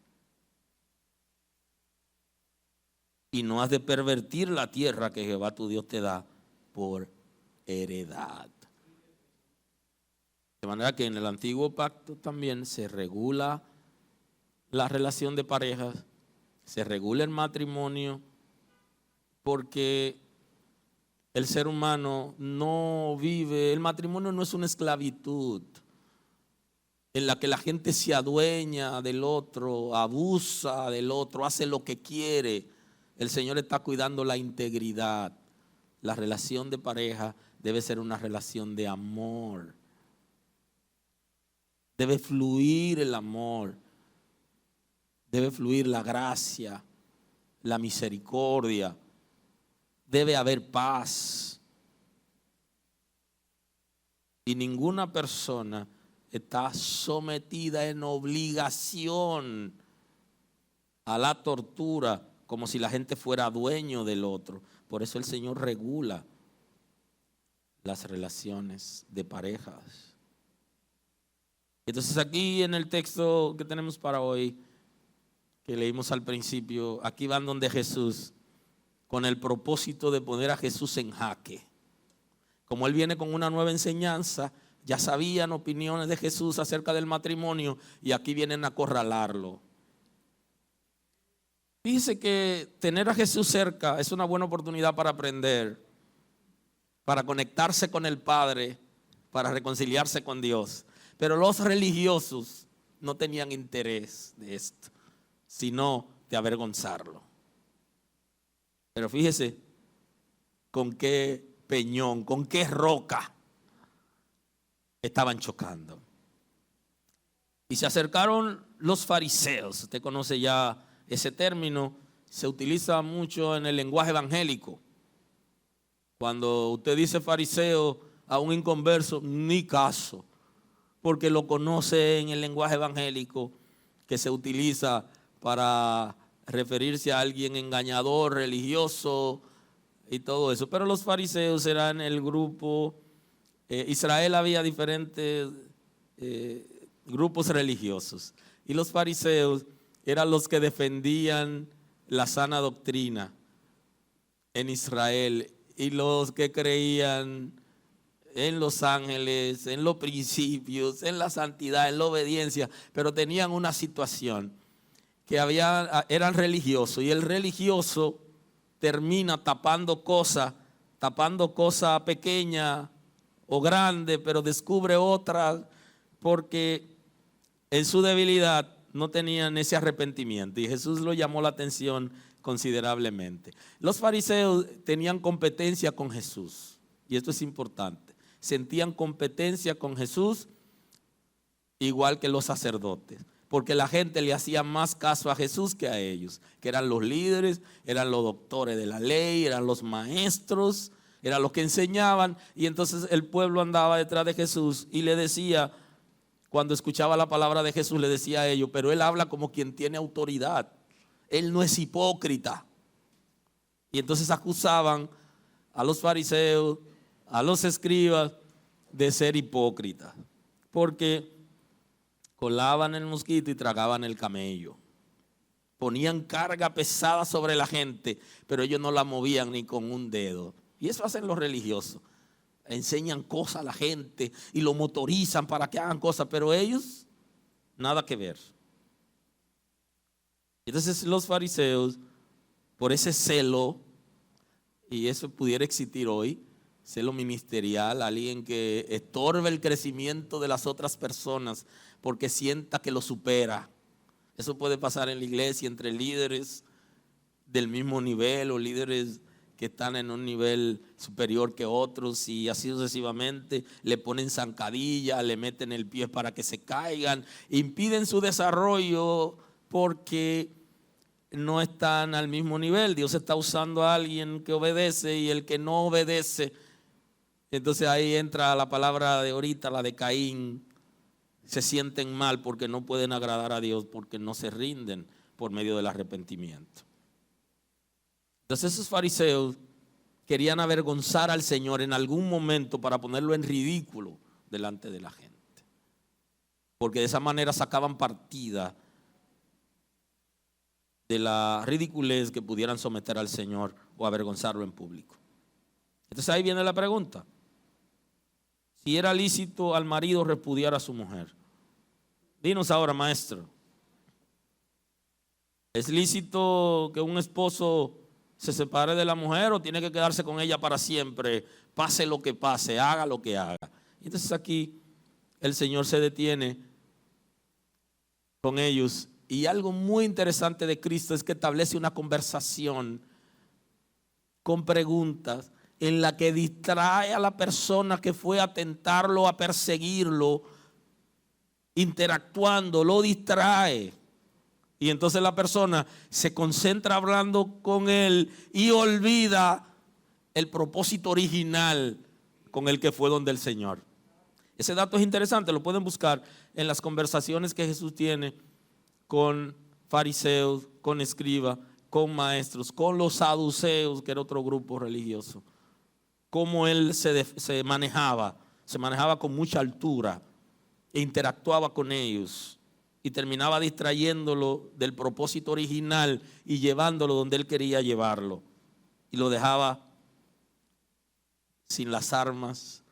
Y no has de pervertir la tierra que Jehová tu Dios te da por heredad. De manera que en el antiguo pacto también se regula la relación de parejas, se regula el matrimonio, porque el ser humano no vive, el matrimonio no es una esclavitud. en la que la gente se adueña del otro, abusa del otro, hace lo que quiere. El Señor está cuidando la integridad. La relación de pareja debe ser una relación de amor. Debe fluir el amor. Debe fluir la gracia, la misericordia. Debe haber paz. Y ninguna persona está sometida en obligación a la tortura, como si la gente fuera dueño del otro. Por eso el Señor regula las relaciones de parejas. Entonces aquí en el texto que tenemos para hoy, que leímos al principio, aquí van donde Jesús, con el propósito de poner a Jesús en jaque. Como él viene con una nueva enseñanza, ya sabían opiniones de Jesús acerca del matrimonio y aquí vienen a acorralarlo. Dice que tener a Jesús cerca es una buena oportunidad para aprender, para conectarse con el Padre, para reconciliarse con Dios. Pero los religiosos no tenían interés de esto, sino de avergonzarlo. Pero fíjese con qué peñón, con qué roca estaban chocando. Y se acercaron los fariseos. Usted conoce ya ese término, se utiliza mucho en el lenguaje evangélico. Cuando usted dice fariseo a un inconverso, ni caso, porque lo conoce en el lenguaje evangélico que se utiliza para referirse a alguien engañador, religioso y todo eso. Pero los fariseos eran el grupo, Israel había diferentes grupos religiosos y los fariseos eran los que defendían la sana doctrina en Israel y los que creían en los ángeles, en los principios, en la santidad, en la obediencia, pero tenían una situación que eran religiosos y el religioso termina tapando cosas pequeñas o grandes, pero descubre otras porque en su debilidad no tenían ese arrepentimiento y Jesús lo llamó la atención considerablemente. Los fariseos tenían competencia con Jesús y esto es importante. Sentían competencia con Jesús igual que los sacerdotes, porque la gente le hacía más caso a Jesús que a ellos, que eran los líderes, eran los doctores de la ley, eran los maestros, eran los que enseñaban. Y entonces el pueblo andaba detrás de Jesús y le decía, cuando escuchaba la palabra de Jesús, le decía a ellos, pero él habla como quien tiene autoridad, él no es hipócrita. Y entonces acusaban a los fariseos, a los escribas de ser hipócritas, porque colaban el mosquito y tragaban el camello. Ponían carga pesada sobre la gente, pero ellos no la movían ni con un dedo. Y eso hacen los religiosos. Enseñan cosas a la gente y lo motorizan para que hagan cosas, pero ellos nada que ver. Entonces los fariseos, por ese celo, y eso pudiera existir hoy, celo ministerial, alguien que estorbe el crecimiento de las otras personas porque sienta que lo supera. Eso puede pasar en la iglesia entre líderes del mismo nivel o líderes que están en un nivel superior que otros y así sucesivamente. Le ponen zancadilla, le meten el pie para que se caigan, impiden su desarrollo porque no están al mismo nivel. Dios está usando a alguien que obedece y el que no obedece. Entonces ahí entra la palabra de ahorita, la de Caín. Se sienten mal porque no pueden agradar a Dios, porque no se rinden por medio del arrepentimiento. Entonces esos fariseos querían avergonzar al Señor en algún momento para ponerlo en ridículo delante de la gente, porque de esa manera sacaban partida de la ridiculez que pudieran someter al Señor o avergonzarlo en público. Entonces ahí viene la pregunta: si era lícito al marido repudiar a su mujer. Dinos ahora, maestro, ¿es lícito que un esposo se separe de la mujer o tiene que quedarse con ella para siempre, pase lo que pase, haga lo que haga? Y entonces aquí el Señor se detiene con ellos. Y algo muy interesante de Cristo es que establece una conversación con preguntas en la que distrae a la persona que fue a tentarlo, a perseguirlo, interactuando, lo distrae. Y entonces la persona se concentra hablando con él y olvida el propósito original con el que fue donde el Señor. Ese dato es interesante, lo pueden buscar en las conversaciones que Jesús tiene con fariseos, con escribas, con maestros, con los saduceos, que era otro grupo religioso. Cómo él se manejaba con mucha altura e interactuaba con ellos y terminaba distrayéndolo del propósito original y llevándolo donde él quería llevarlo, y lo dejaba sin las armas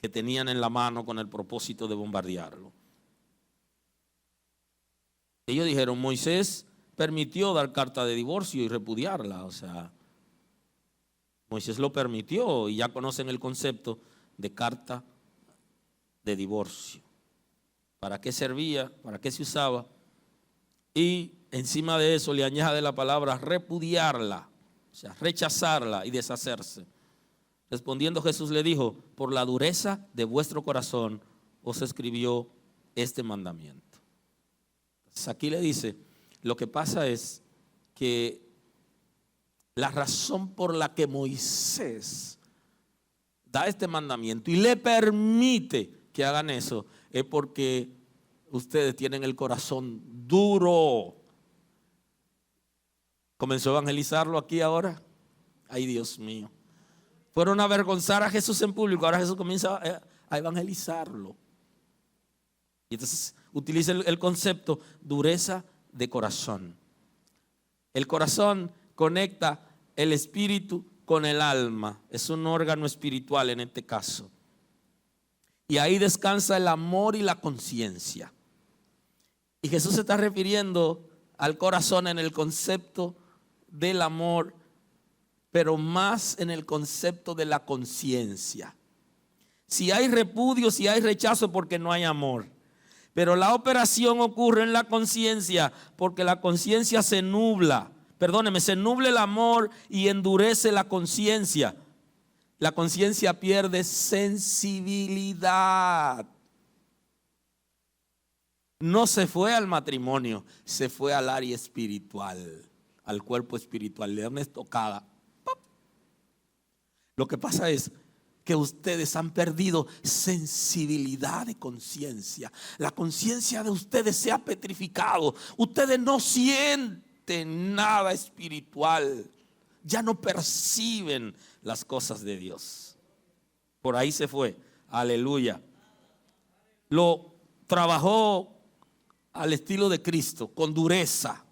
que tenían en la mano con el propósito de bombardearlo. Ellos dijeron: Moisés permitió dar carta de divorcio y repudiarla. O sea, Moisés lo permitió, y ya conocen el concepto de carta de divorcio. ¿Para qué servía? ¿Para qué se usaba? Y encima de eso le añade la palabra repudiarla, o sea, rechazarla y deshacerse. Respondiendo, Jesús le dijo: por la dureza de vuestro corazón os escribió este mandamiento. Entonces aquí le dice, lo que pasa es que la razón por la que Moisés da este mandamiento y le permite que hagan eso es porque ustedes tienen el corazón duro. ¿Comenzó a evangelizarlo aquí ahora? Ay, Dios mío. Fueron a avergonzar a Jesús en público, ahora Jesús comienza a evangelizarlo. Y entonces utiliza el concepto dureza de corazón. El corazón conecta el espíritu con el alma, es un órgano espiritual en este caso. Y ahí descansa el amor y la conciencia. Y Jesús se está refiriendo al corazón en el concepto del amor, pero más en el concepto de la conciencia. Si hay repudio, si hay rechazo, porque no hay amor. Pero la operación ocurre en la conciencia, porque la conciencia se nubla. Se nubla el amor y endurece la conciencia. La conciencia pierde sensibilidad. No se fue al matrimonio, se fue al área espiritual, al cuerpo espiritual. Le da una estocada. ¡Pop! Lo que pasa es que ustedes han perdido sensibilidad de conciencia. La conciencia de ustedes se ha petrificado. Ustedes no sienten nada espiritual. Ya no perciben las cosas de Dios. Por ahí se fue. Aleluya. Lo trabajó al estilo de Cristo, con dureza.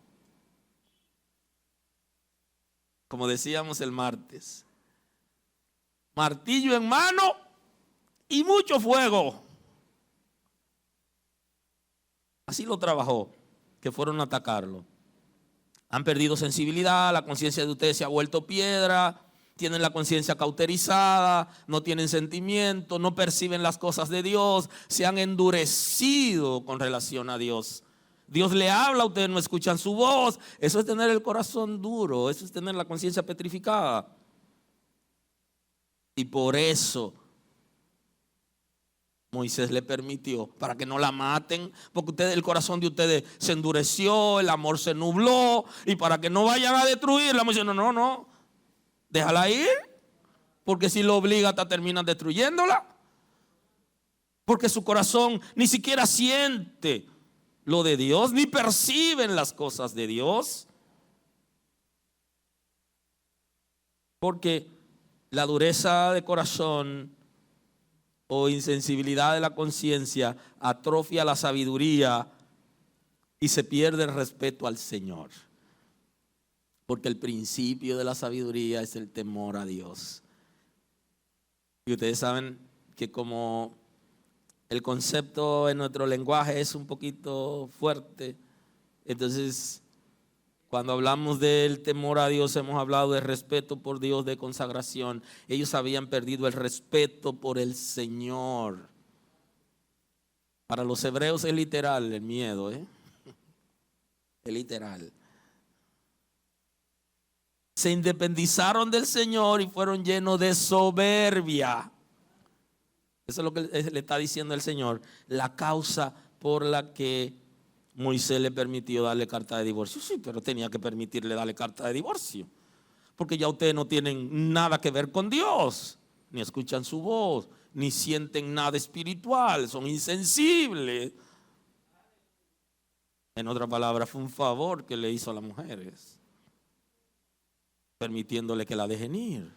Como decíamos el martes. Martillo en mano y mucho fuego. Así lo trabajó, que fueron a atacarlo. Han perdido sensibilidad, la conciencia de ustedes se ha vuelto piedra, tienen la conciencia cauterizada, no tienen sentimiento, no perciben las cosas de Dios, se han endurecido con relación a Dios. Dios le habla, ustedes no escuchan su voz. Eso es tener el corazón duro, eso es tener la conciencia petrificada. Y por eso Moisés le permitió, para que no la maten, porque el corazón de ustedes se endureció, el amor se nubló, y para que no vayan a destruirla, Moisés, no, déjala ir, porque si lo obliga hasta terminan destruyéndola, porque su corazón ni siquiera siente lo de Dios, ni perciben las cosas de Dios, porque la dureza de corazón o insensibilidad de la conciencia atrofia la sabiduría y se pierde el respeto al Señor. Porque el principio de la sabiduría es el temor a Dios. Y ustedes saben que como el concepto en nuestro lenguaje es un poquito fuerte, entonces cuando hablamos del temor a Dios hemos hablado de respeto por Dios, de consagración. Ellos habían perdido el respeto por el Señor. Para los hebreos es literal el miedo, Es literal. Se independizaron del Señor y fueron llenos de soberbia. Eso es lo que le está diciendo el Señor. La causa por la que Moisés le permitió darle carta de divorcio. Sí, pero tenía que permitirle darle carta de divorcio. Porque ya ustedes no tienen nada que ver con Dios. Ni escuchan su voz, ni sienten nada espiritual. Son insensibles. En otras palabras, fue un favor que le hizo a las mujeres, permitiéndole que la dejen ir.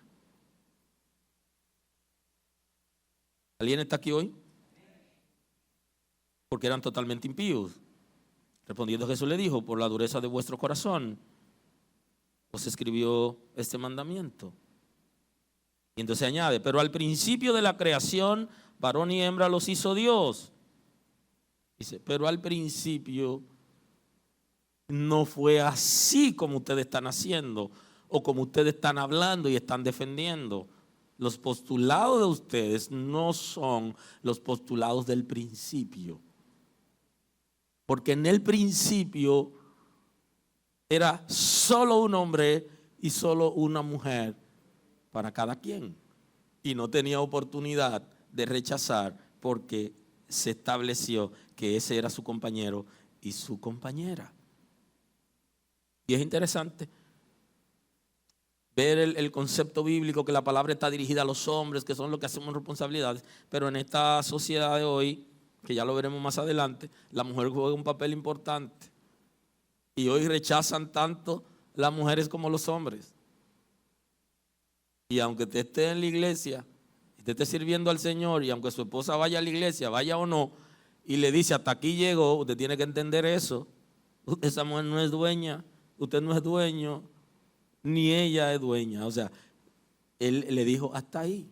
¿Alguien está aquí hoy? Porque eran totalmente impíos. Respondiendo Jesús le dijo: por la dureza de vuestro corazón os escribió este mandamiento. Y entonces añade: pero al principio de la creación, varón y hembra los hizo Dios. Dice: pero al principio no fue así como ustedes están haciendo o como ustedes están hablando y están defendiendo. Los postulados de ustedes no son los postulados del principio. Porque en el principio era solo un hombre y solo una mujer para cada quien. Y no tenía oportunidad de rechazar porque se estableció que ese era su compañero y su compañera. Y es interesante ver el concepto bíblico, que la palabra está dirigida a los hombres, que son los que hacemos responsabilidades, pero en esta sociedad de hoy, que ya lo veremos más adelante, la mujer juega un papel importante. Y hoy rechazan tanto las mujeres como los hombres. Y aunque usted esté en la iglesia, usted esté sirviendo al Señor, y aunque su esposa vaya a la iglesia, vaya o no, y le dice: hasta aquí llegó, usted tiene que entender eso. Esa mujer no es dueña, usted no es dueño, ni ella es dueña. O sea, él le dijo: hasta ahí.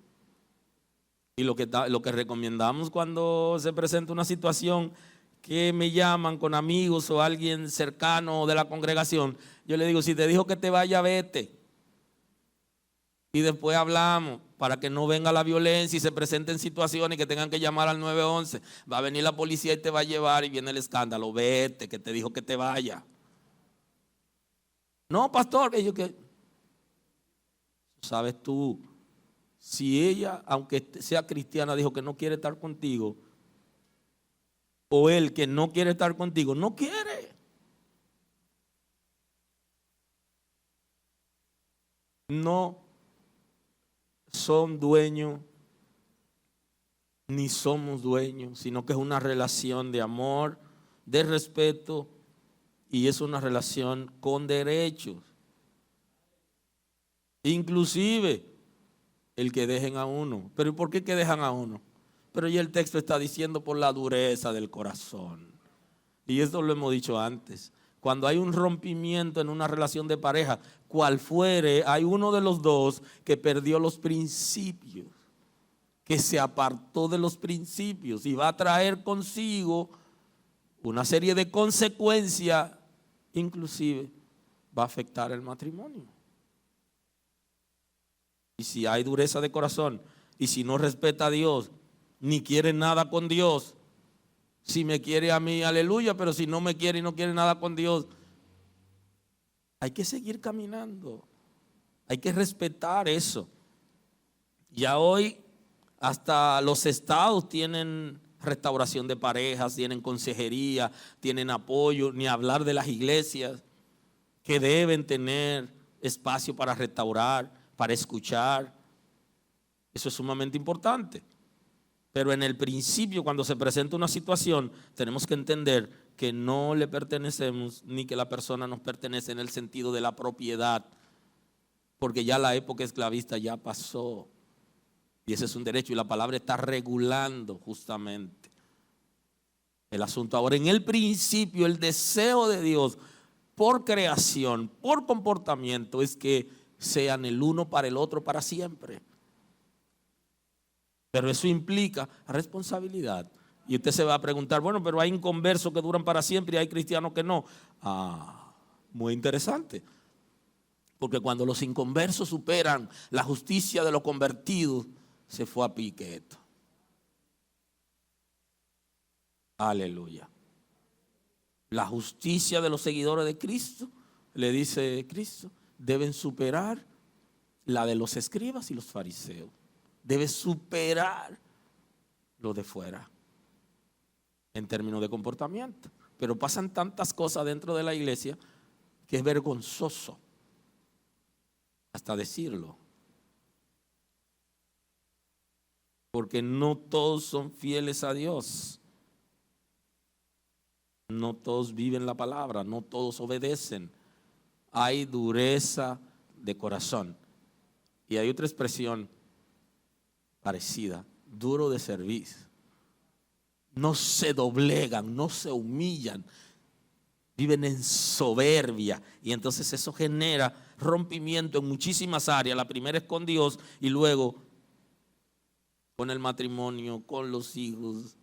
Y lo que recomendamos cuando se presenta una situación que me llaman con amigos o alguien cercano de la congregación, yo le digo: si te dijo que te vaya, vete. Y después hablamos, para que no venga la violencia y se presenten situaciones que tengan que llamar al 911. Va a venir la policía y te va a llevar y viene el escándalo. Vete, que te dijo que te vaya. No, pastor, que sabes tú, si ella, aunque sea cristiana, dijo que no quiere estar contigo, o él que no quiere estar contigo, no quiere. No son dueños, ni somos dueños, sino que es una relación de amor, de respeto, y es una relación con derechos. Inclusive el que dejen a uno. ¿Pero por qué que dejan a uno? Pero ya el texto está diciendo: por la dureza del corazón. Y esto lo hemos dicho antes. Cuando hay un rompimiento en una relación de pareja, cual fuere, hay uno de los dos que perdió los principios, que se apartó de los principios y va a traer consigo una serie de consecuencias, inclusive va a afectar el matrimonio. Y si hay dureza de corazón, y si no respeta a Dios, ni quiere nada con Dios, si me quiere a mí, aleluya, pero si no me quiere y no quiere nada con Dios, hay que seguir caminando, hay que respetar eso. Ya hoy hasta los estados tienen restauración de parejas, tienen consejería, tienen apoyo, ni hablar de las iglesias que deben tener espacio para restaurar, para escuchar. Eso es sumamente importante. Pero en el principio, cuando se presenta una situación, tenemos que entender que no le pertenecemos, ni que la persona nos pertenece en el sentido de la propiedad, porque ya la época esclavista ya pasó. Y ese es un derecho, y la palabra está regulando justamente el asunto. Ahora, en el principio, el deseo de Dios por creación, por comportamiento, es que sean el uno para el otro para siempre. Pero eso implica responsabilidad. Y usted se va a preguntar: bueno, pero hay inconversos que duran para siempre y hay cristianos que no. Muy interesante. Porque cuando los inconversos superan la justicia de los convertidos, se fue a pique esto. Aleluya. La justicia de los seguidores de Cristo, le dice Cristo, deben superar la de los escribas y los fariseos. Debe superar lo de fuera en términos de comportamiento. Pero pasan tantas cosas dentro de la iglesia que es vergonzoso hasta decirlo. Porque no todos son fieles a Dios. No todos viven la palabra, no todos obedecen. Hay dureza de corazón. Y hay otra expresión parecida, duro de servicio. No se doblegan, no se humillan, viven en soberbia. Y entonces eso genera rompimiento en muchísimas áreas. La primera es con Dios y luego con el matrimonio, con los hijos.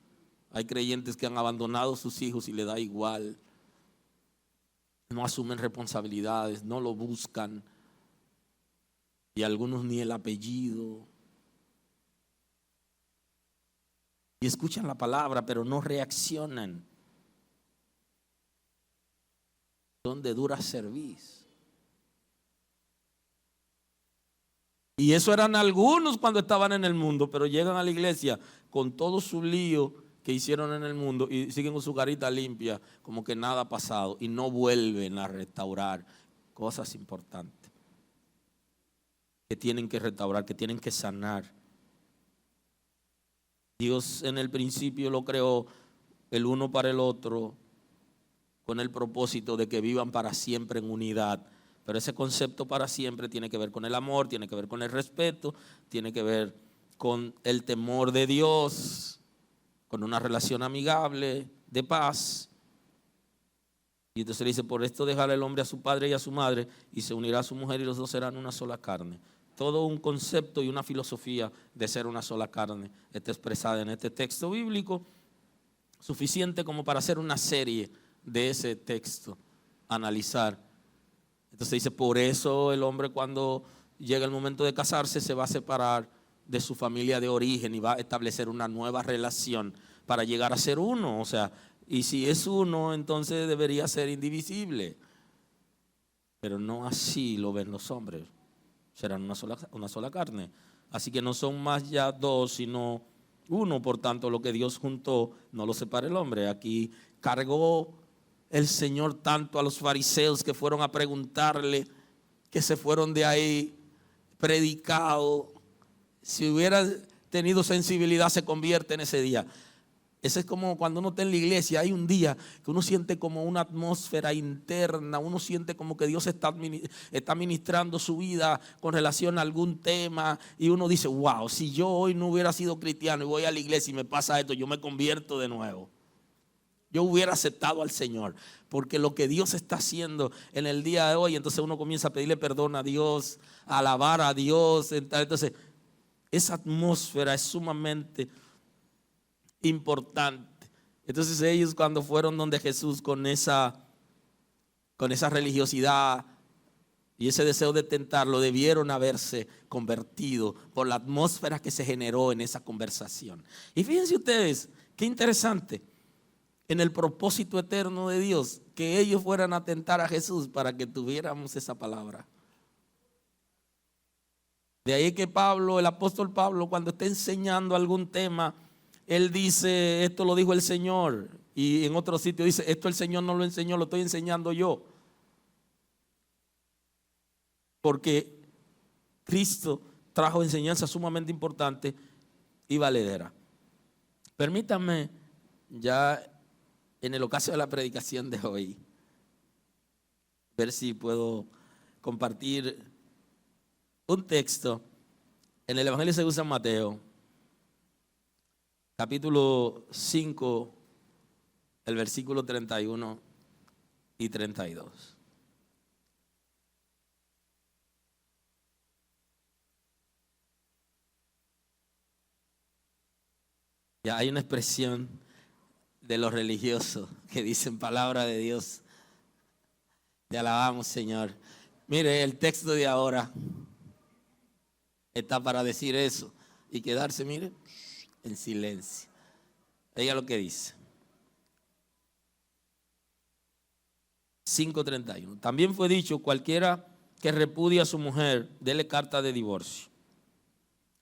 Hay creyentes que han abandonado a sus hijos y le da igual. No asumen responsabilidades, no lo buscan. Y algunos ni el apellido. Y escuchan la palabra, pero no reaccionan. Son de dura cerviz. Y eso eran algunos cuando estaban en el mundo, pero llegan a la iglesia con todo su lío que hicieron en el mundo y siguen con su carita limpia, como que nada ha pasado, y no vuelven a restaurar cosas importantes que tienen que restaurar, que tienen que sanar. Dios en el principio lo creó el uno para el otro con el propósito de que vivan para siempre en unidad. Pero ese concepto para siempre tiene que ver con el amor, tiene que ver con el respeto, tiene que ver con el temor de Dios, con una relación amigable, de paz. Y entonces le dice, por esto dejará el hombre a su padre y a su madre y se unirá a su mujer y los dos serán una sola carne. Todo un concepto y una filosofía de ser una sola carne está expresada en este texto bíblico, suficiente como para hacer una serie de ese texto, analizar. Entonces dice, por eso el hombre cuando llega el momento de casarse se va a separar de su familia de origen y va a establecer una nueva relación para llegar a ser uno. O sea, y si es uno, entonces debería ser indivisible. Pero no así lo ven los hombres. Serán una sola carne. Así que no son más ya dos, sino uno. Por tanto, lo que Dios juntó, no lo separa el hombre. Aquí cargó el Señor tanto a los fariseos que fueron a preguntarle, que se fueron de ahí, predicado. Si hubiera tenido sensibilidad, se convierte en ese día. Ese es como cuando uno está en la iglesia, hay un día que uno siente como una atmósfera interna, uno siente como que Dios está ministrando su vida con relación a algún tema y uno dice, wow, si yo hoy no hubiera sido cristiano y voy a la iglesia y me pasa esto, yo me convierto de nuevo. Yo hubiera aceptado al Señor, porque lo que Dios está haciendo en el día de hoy, entonces uno comienza a pedirle perdón a Dios, a alabar a Dios. Entonces, esa atmósfera es sumamente importante. Entonces ellos cuando fueron donde Jesús con esa religiosidad y ese deseo de tentarlo, debieron haberse convertido por la atmósfera que se generó en esa conversación. Y fíjense ustedes, qué interesante, en el propósito eterno de Dios, que ellos fueran a tentar a Jesús para que tuviéramos esa palabra. De ahí que Pablo, el apóstol Pablo, cuando está enseñando algún tema, él dice, esto lo dijo el Señor. Y en otro sitio dice, esto el Señor no lo enseñó, lo estoy enseñando yo. Porque Cristo trajo enseñanza sumamente importante y valedera. Permítanme ya en el ocaso de la predicación de hoy, ver si puedo compartir un texto en el Evangelio según San Mateo, capítulo 5, el versículo 31 y 32. Ya hay una expresión de los religiosos que dicen palabra de Dios. Te alabamos, Señor. Mire, el texto de ahora está para decir eso y quedarse, mire, en silencio. Oiga lo que dice. 5:31. También fue dicho: cualquiera que repudia a su mujer, dele carta de divorcio.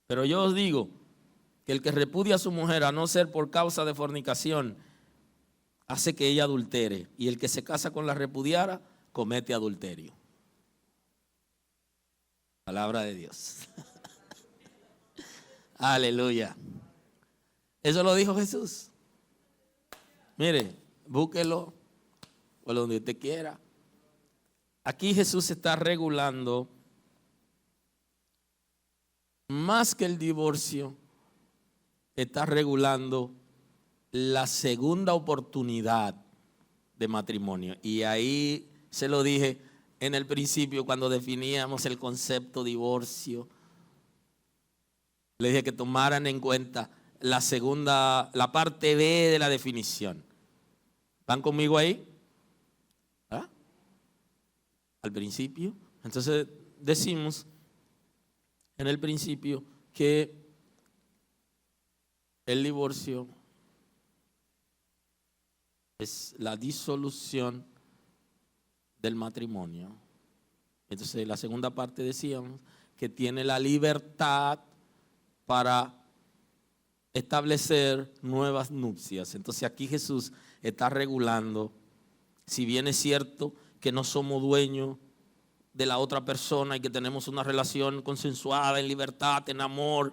Pero yo os digo que el que repudia a su mujer, a no ser por causa de fornicación, hace que ella adultere, y el que se casa con la repudiara comete adulterio. Palabra de Dios. Aleluya. Eso lo dijo Jesús. Mire, búsquelo por donde usted quiera. Aquí Jesús está regulando más que el divorcio, está regulando la segunda oportunidad de matrimonio. Y ahí se lo dije en el principio cuando definíamos el concepto divorcio. Le dije que tomaran en cuenta la segunda, la parte B de la definición. ¿Van conmigo ahí? ¿Ah? Al principio. Entonces decimos en el principio que el divorcio es la disolución del matrimonio. Entonces la segunda parte decíamos que tiene la libertad para establecer nuevas nupcias. Entonces aquí Jesús está regulando, si bien es cierto que no somos dueños de la otra persona y que tenemos una relación consensuada en libertad, en amor,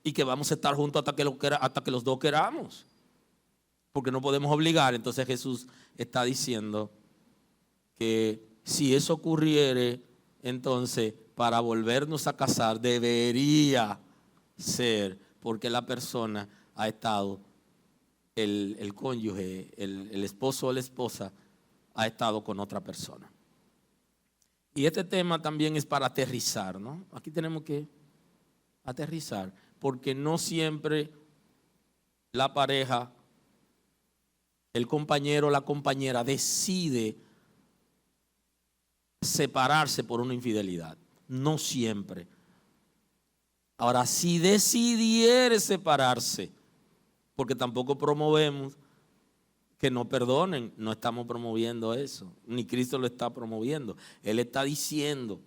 y que vamos a estar juntos hasta que los dos queramos, porque no podemos obligar. Entonces Jesús está diciendo que si eso ocurriere, entonces para volvernos a casar debería ser porque la persona ha estado, el cónyuge, el esposo o la esposa ha estado con otra persona. Y este tema también es para aterrizar, ¿no? Aquí tenemos que aterrizar, porque no siempre la pareja, el compañero o la compañera decide separarse por una infidelidad. No siempre. Ahora, si decidiere separarse, porque tampoco promovemos que no perdonen, no estamos promoviendo eso, ni Cristo lo está promoviendo. Él está diciendo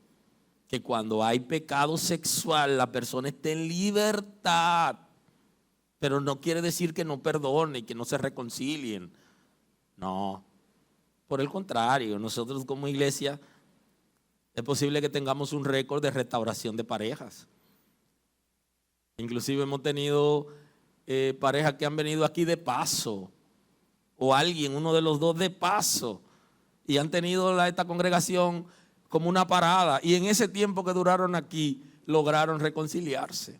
que cuando hay pecado sexual, la persona está en libertad, pero no quiere decir que no perdone y que no se reconcilien. No, por el contrario, nosotros como iglesia es posible que tengamos un récord de restauración de parejas. Inclusive hemos tenido parejas que han venido aquí de paso, o alguien, uno de los dos de paso, y han tenido esta congregación como una parada, y en ese tiempo que duraron aquí lograron reconciliarse.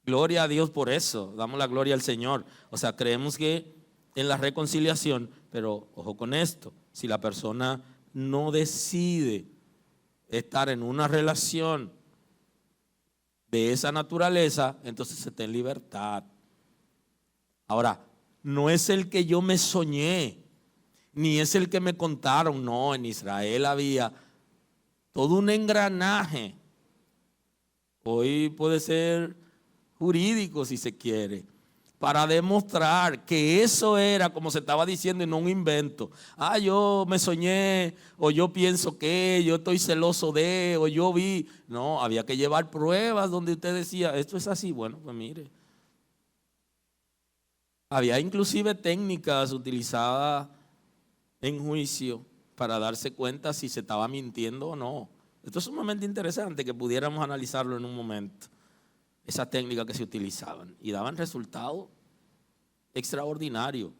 Gloria a Dios por eso, damos la gloria al Señor. O sea, creemos que en la reconciliación, pero ojo con esto, si la persona no decide estar en una relación de esa naturaleza, entonces está en libertad. Ahora, no es el que yo me soñé, ni es el que me contaron. No, en Israel había todo un engranaje. Hoy puede ser jurídico si se quiere, para demostrar que eso era como se estaba diciendo y no un invento. Yo me soñé, o yo pienso que, yo estoy celoso de, o yo vi. No, había que llevar pruebas donde usted decía, esto es así. Bueno, pues mire. Había inclusive técnicas utilizadas en juicio para darse cuenta si se estaba mintiendo o no. Esto es sumamente interesante que pudiéramos analizarlo en un momento. Esas técnicas que se utilizaban y daban resultados extraordinarios,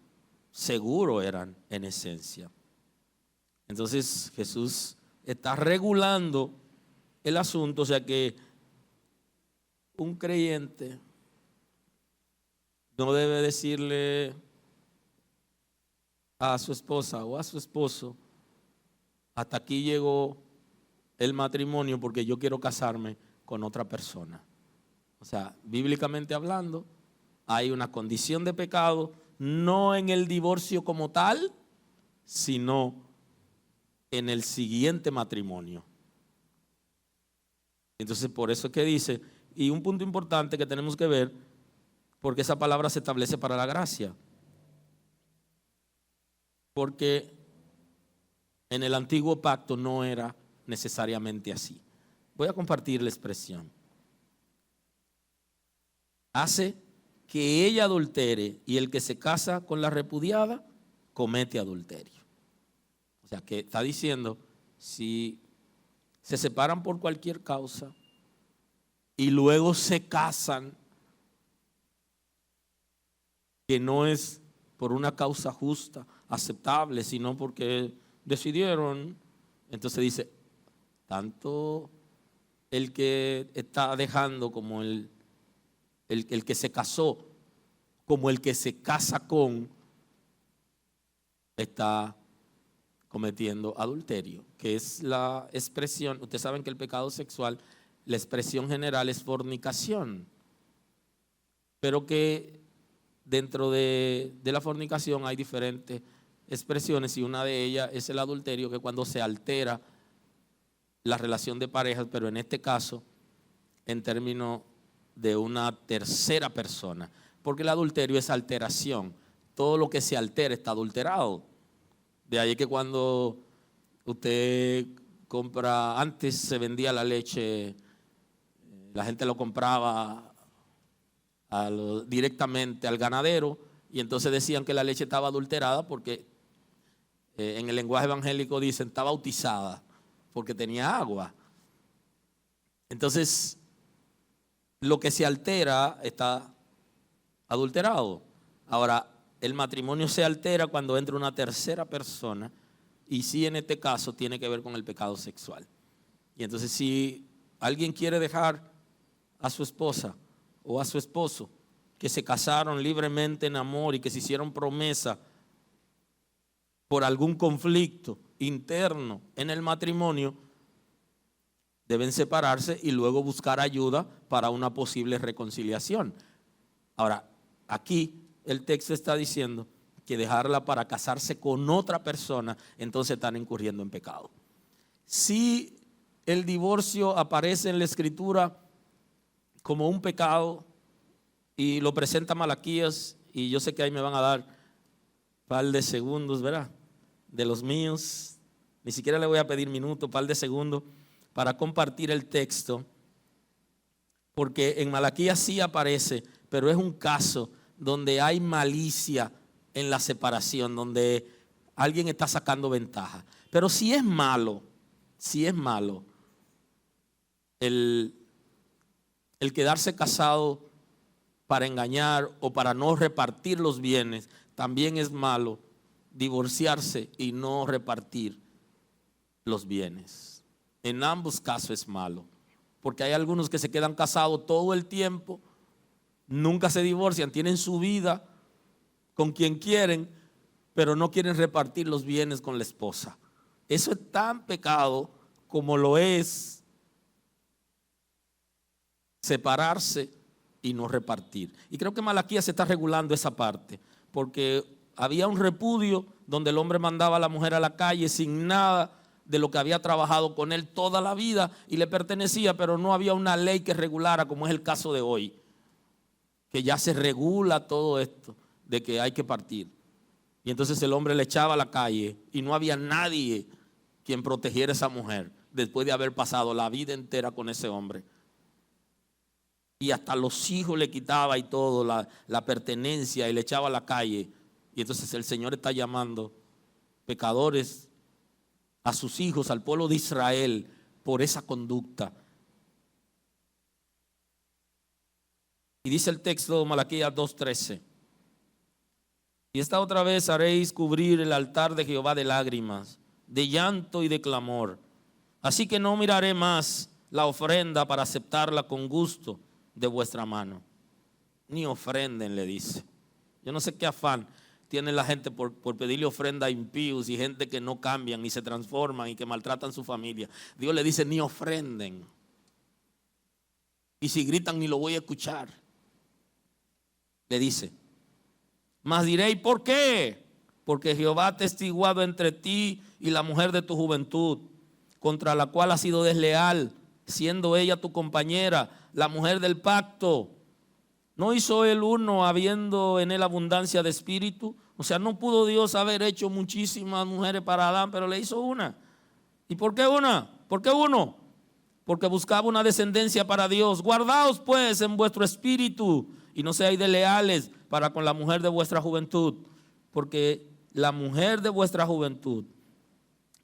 seguros eran en esencia. Entonces Jesús está regulando el asunto, o sea que un creyente no debe decirle a su esposa o a su esposo, hasta aquí llegó el matrimonio porque yo quiero casarme con otra persona. O sea, bíblicamente hablando, hay una condición de pecado, no en el divorcio como tal, sino en el siguiente matrimonio. Entonces, por eso es que dice, y un punto importante que tenemos que ver, porque esa palabra se establece para la gracia. Porque En el antiguo pacto no era necesariamente así. Voy a compartir la expresión. Hace que ella adultere y el que se casa con la repudiada comete adulterio. O sea que está diciendo, si se separan por cualquier causa y luego se casan, que no es por una causa justa, aceptable, sino porque decidieron, entonces dice, tanto el que está dejando como el que se casó, como el que se casa con, está cometiendo adulterio, que es la expresión. Ustedes saben que el pecado sexual, la expresión general es fornicación, pero que dentro de la fornicación hay diferentes expresiones y una de ellas es el adulterio, que cuando se altera la relación de parejas, pero en este caso en términos de una tercera persona, porque el adulterio es alteración. Todo lo que se altera está adulterado. De ahí que cuando usted compra, antes se vendía la leche, la gente lo compraba directamente al ganadero y entonces decían que la leche estaba adulterada porque en el lenguaje evangélico dicen está bautizada porque tenía agua. Entonces, lo que se altera está adulterado. Ahora, el matrimonio se altera cuando entra una tercera persona y sí, en este caso tiene que ver con el pecado sexual. Y entonces si alguien quiere dejar a su esposa o a su esposo que se casaron libremente en amor y que se hicieron promesa por algún conflicto interno en el matrimonio, deben separarse y luego buscar ayuda para una posible reconciliación. Ahora, aquí el texto está diciendo que dejarla para casarse con otra persona, entonces están incurriendo en pecado. Si el divorcio aparece en la Escritura como un pecado y lo presenta Malaquías, y yo sé que ahí me van a dar un par de segundos, ¿verdad? De los míos, ni siquiera le voy a pedir minutos, un par de segundos para compartir el texto, porque en Malaquías sí aparece, pero es un caso donde hay malicia en la separación, donde alguien está sacando ventaja. Pero si es malo el quedarse casado para engañar o para no repartir los bienes, también es malo divorciarse y no repartir los bienes. En ambos casos es malo, porque hay algunos que se quedan casados todo el tiempo, nunca se divorcian, tienen su vida con quien quieren, pero no quieren repartir los bienes con la esposa. Eso es tan pecado como lo es separarse y no repartir. Y creo que Malaquías se está regulando esa parte, porque había un repudio donde el hombre mandaba a la mujer a la calle sin nada de lo que había trabajado con él toda la vida y le pertenecía, pero no había una ley que regulara, como es el caso de hoy, que ya se regula todo esto de que hay que partir. Y entonces el hombre le echaba a la calle y no había nadie quien protegiera a esa mujer después de haber pasado la vida entera con ese hombre. Y hasta los hijos le quitaba y todo, la pertenencia, y le echaba a la calle. Y entonces el Señor está llamando pecadores a sus hijos, al pueblo de Israel, por esa conducta. Y dice el texto de Malaquías 2:13: y esta otra vez haréis cubrir el altar de Jehová de lágrimas, de llanto y de clamor. Así que no miraré más la ofrenda para aceptarla con gusto de vuestra mano. Ni ofrenden, le dice. Yo no sé qué afán tiene la gente por pedirle ofrenda a impíos y gente que no cambian ni se transforman y que maltratan su familia. Dios le dice, ni ofrenden. Y si gritan, ni lo voy a escuchar. Le dice, mas diréis, ¿por qué? Porque Jehová ha testiguado entre ti y la mujer de tu juventud, contra la cual has sido desleal, siendo ella tu compañera, la mujer del pacto. ¿No hizo él uno, habiendo en él abundancia de espíritu, O sea, no pudo Dios haber hecho muchísimas mujeres para Adán, pero le hizo una. ¿Y por qué una? ¿Por qué uno? Porque buscaba una descendencia para Dios. Guardaos pues en vuestro espíritu y no seáis desleales para con la mujer de vuestra juventud, porque la mujer de vuestra juventud,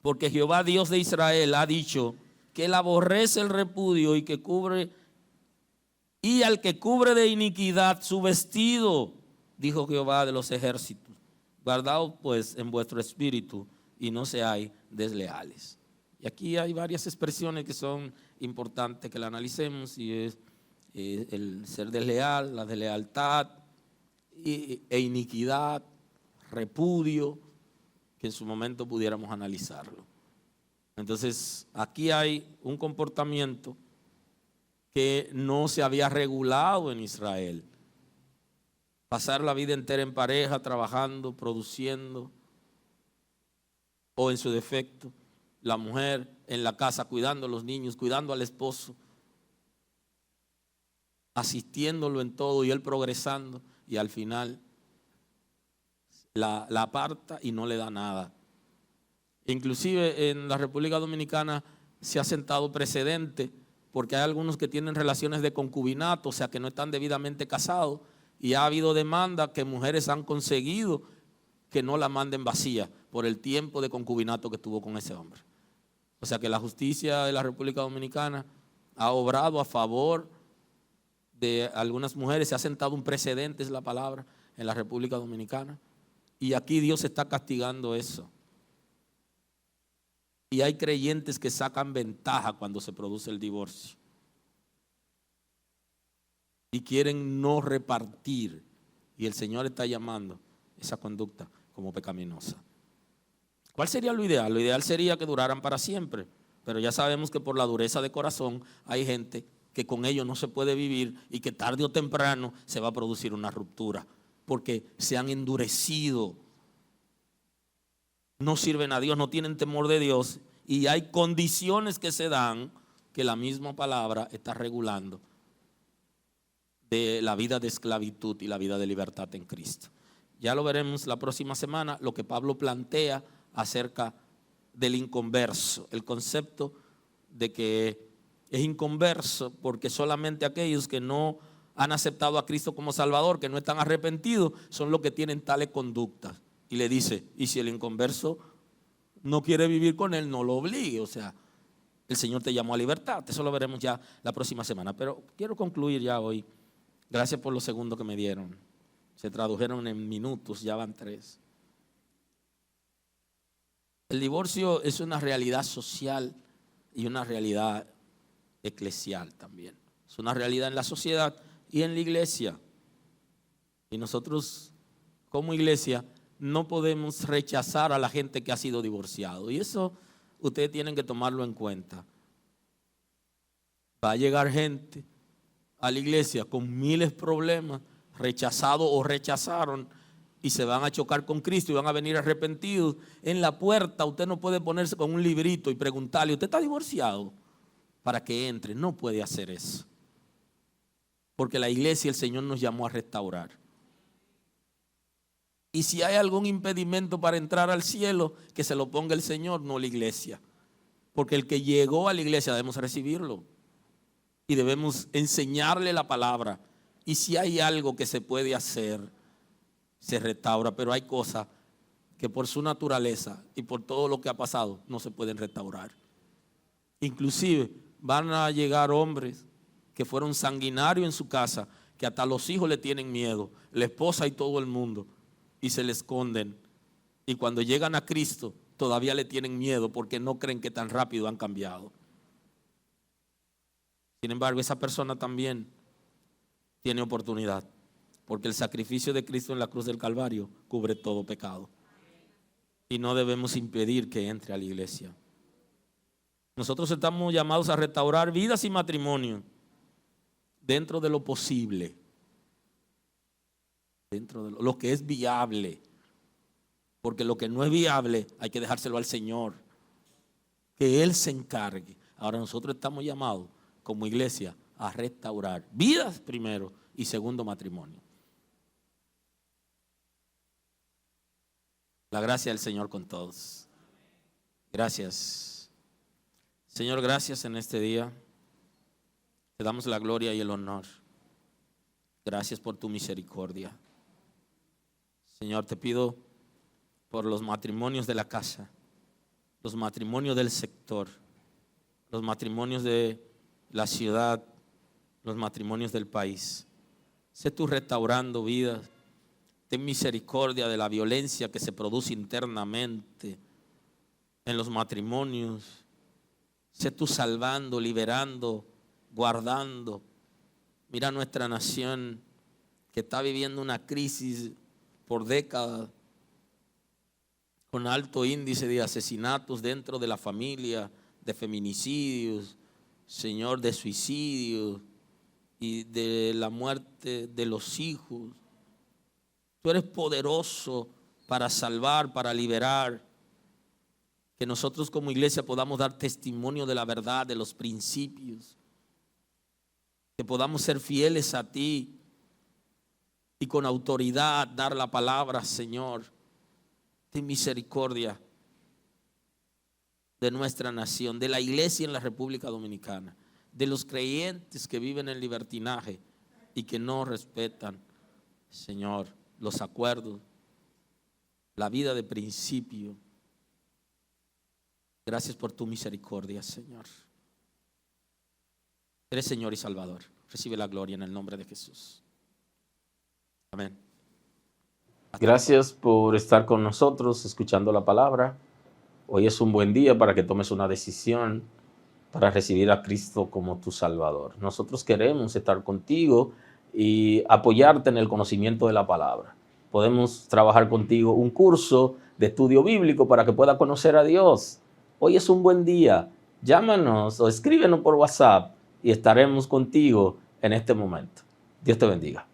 porque Jehová Dios de Israel ha dicho que él aborrece el repudio y que cubre, y al que cubre de iniquidad su vestido, dijo Jehová de los ejércitos. Guardaos pues en vuestro espíritu y no seáis desleales. Y aquí hay varias expresiones que son importantes que la analicemos, y es el ser desleal, la deslealtad e iniquidad, repudio, que en su momento pudiéramos analizarlo. Entonces, aquí hay un comportamiento que no se había regulado en Israel. Pasar la vida entera en pareja, trabajando, produciendo, o en su defecto, la mujer en la casa cuidando a los niños, cuidando al esposo, asistiéndolo en todo y él progresando, y al final la aparta y no le da nada. Inclusive en la República Dominicana se ha sentado precedente, porque hay algunos que tienen relaciones de concubinato, o sea que no están debidamente casados, y ha habido demanda que mujeres han conseguido que no la manden vacía por el tiempo de concubinato que tuvo con ese hombre. O sea que la justicia de la República Dominicana ha obrado a favor de algunas mujeres, se ha sentado un precedente, es la palabra, en la República Dominicana, y aquí Dios está castigando eso. Y hay creyentes que sacan ventaja cuando se produce el divorcio y quieren no repartir, y el Señor está llamando esa conducta como pecaminosa. ¿Cuál sería lo ideal? Lo ideal sería que duraran para siempre, pero ya sabemos que por la dureza de corazón hay gente que con ellos no se puede vivir y que tarde o temprano se va a producir una ruptura porque se han endurecido, no sirven a Dios, no tienen temor de Dios, y hay condiciones que se dan que la misma palabra está regulando de la vida de esclavitud y la vida de libertad en Cristo. Ya lo veremos la próxima semana, lo que Pablo plantea acerca del inconverso, el concepto de que es inconverso porque solamente aquellos que no han aceptado a Cristo como Salvador, que no están arrepentidos, son los que tienen tales conductas. Y le dice, y si el inconverso no quiere vivir con él, no lo obligue. O sea, el Señor te llamó a libertad. Eso lo veremos ya la próxima semana. Pero quiero concluir ya hoy. Gracias por los segundos que me dieron. Se tradujeron en minutos, ya van 3. El divorcio es una realidad social y una realidad eclesial también. Es una realidad en la sociedad y en la iglesia. Y nosotros, como iglesia, no podemos rechazar a la gente que ha sido divorciado. Y eso ustedes tienen que tomarlo en cuenta. Va a llegar gente a la iglesia con miles de problemas, rechazados o rechazaron, y se van a chocar con Cristo y van a venir arrepentidos. En la puerta usted no puede ponerse con un librito y preguntarle, ¿usted está divorciado? Para que entre. No puede hacer eso. Porque la iglesia, el Señor nos llamó a restaurar. Y si hay algún impedimento para entrar al cielo, que se lo ponga el Señor, no la iglesia. Porque el que llegó a la iglesia debemos recibirlo. Y debemos enseñarle la palabra. Y si hay algo que se puede hacer, se restaura. Pero hay cosas que por su naturaleza y por todo lo que ha pasado no se pueden restaurar. Inclusive van a llegar hombres que fueron sanguinarios en su casa, que hasta los hijos le tienen miedo, la esposa y todo el mundo, y se le esconden. Y cuando llegan a Cristo todavía le tienen miedo porque no creen que tan rápido han cambiado. Sin embargo, esa persona también tiene oportunidad, porque el sacrificio de Cristo en la cruz del Calvario cubre todo pecado. Y no debemos impedir que entre a la iglesia. Nosotros estamos llamados a restaurar vidas y matrimonios dentro de lo posible, dentro de lo que es viable, porque lo que no es viable hay que dejárselo al Señor, que Él se encargue. Ahora nosotros estamos llamados como iglesia a restaurar vidas primero y segundo matrimonio. La gracia del Señor con todos. Gracias. Señor, gracias en este día. Te damos la gloria y el honor. Gracias por tu misericordia. Señor, te pido por los matrimonios de la casa, los matrimonios del sector, los matrimonios de la ciudad, los matrimonios del país. Sé tú restaurando vidas. Ten misericordia de la violencia que se produce internamente en los matrimonios. Sé tú salvando, liberando, guardando. Mira nuestra nación que está viviendo una crisis por décadas, con alto índice de asesinatos dentro de la familia, de feminicidios, Señor, de suicidios y de la muerte de los hijos. Tú eres poderoso para salvar, para liberar. Que nosotros como iglesia podamos dar testimonio de la verdad, de los principios. Que podamos ser fieles a ti y con autoridad dar la palabra, Señor. Ten misericordia de nuestra nación, de la iglesia en la República Dominicana, de los creyentes que viven en libertinaje y que no respetan, Señor, los acuerdos, la vida de principio. Gracias por tu misericordia, Señor. Eres Señor y Salvador. Recibe la gloria en el nombre de Jesús. Amén. Gracias por estar con nosotros escuchando la palabra. Hoy es un buen día para que tomes una decisión para recibir a Cristo como tu Salvador. Nosotros queremos estar contigo y apoyarte en el conocimiento de la palabra. Podemos trabajar contigo un curso de estudio bíblico para que puedas conocer a Dios. Hoy es un buen día. Llámanos o escríbenos por WhatsApp y estaremos contigo en este momento. Dios te bendiga.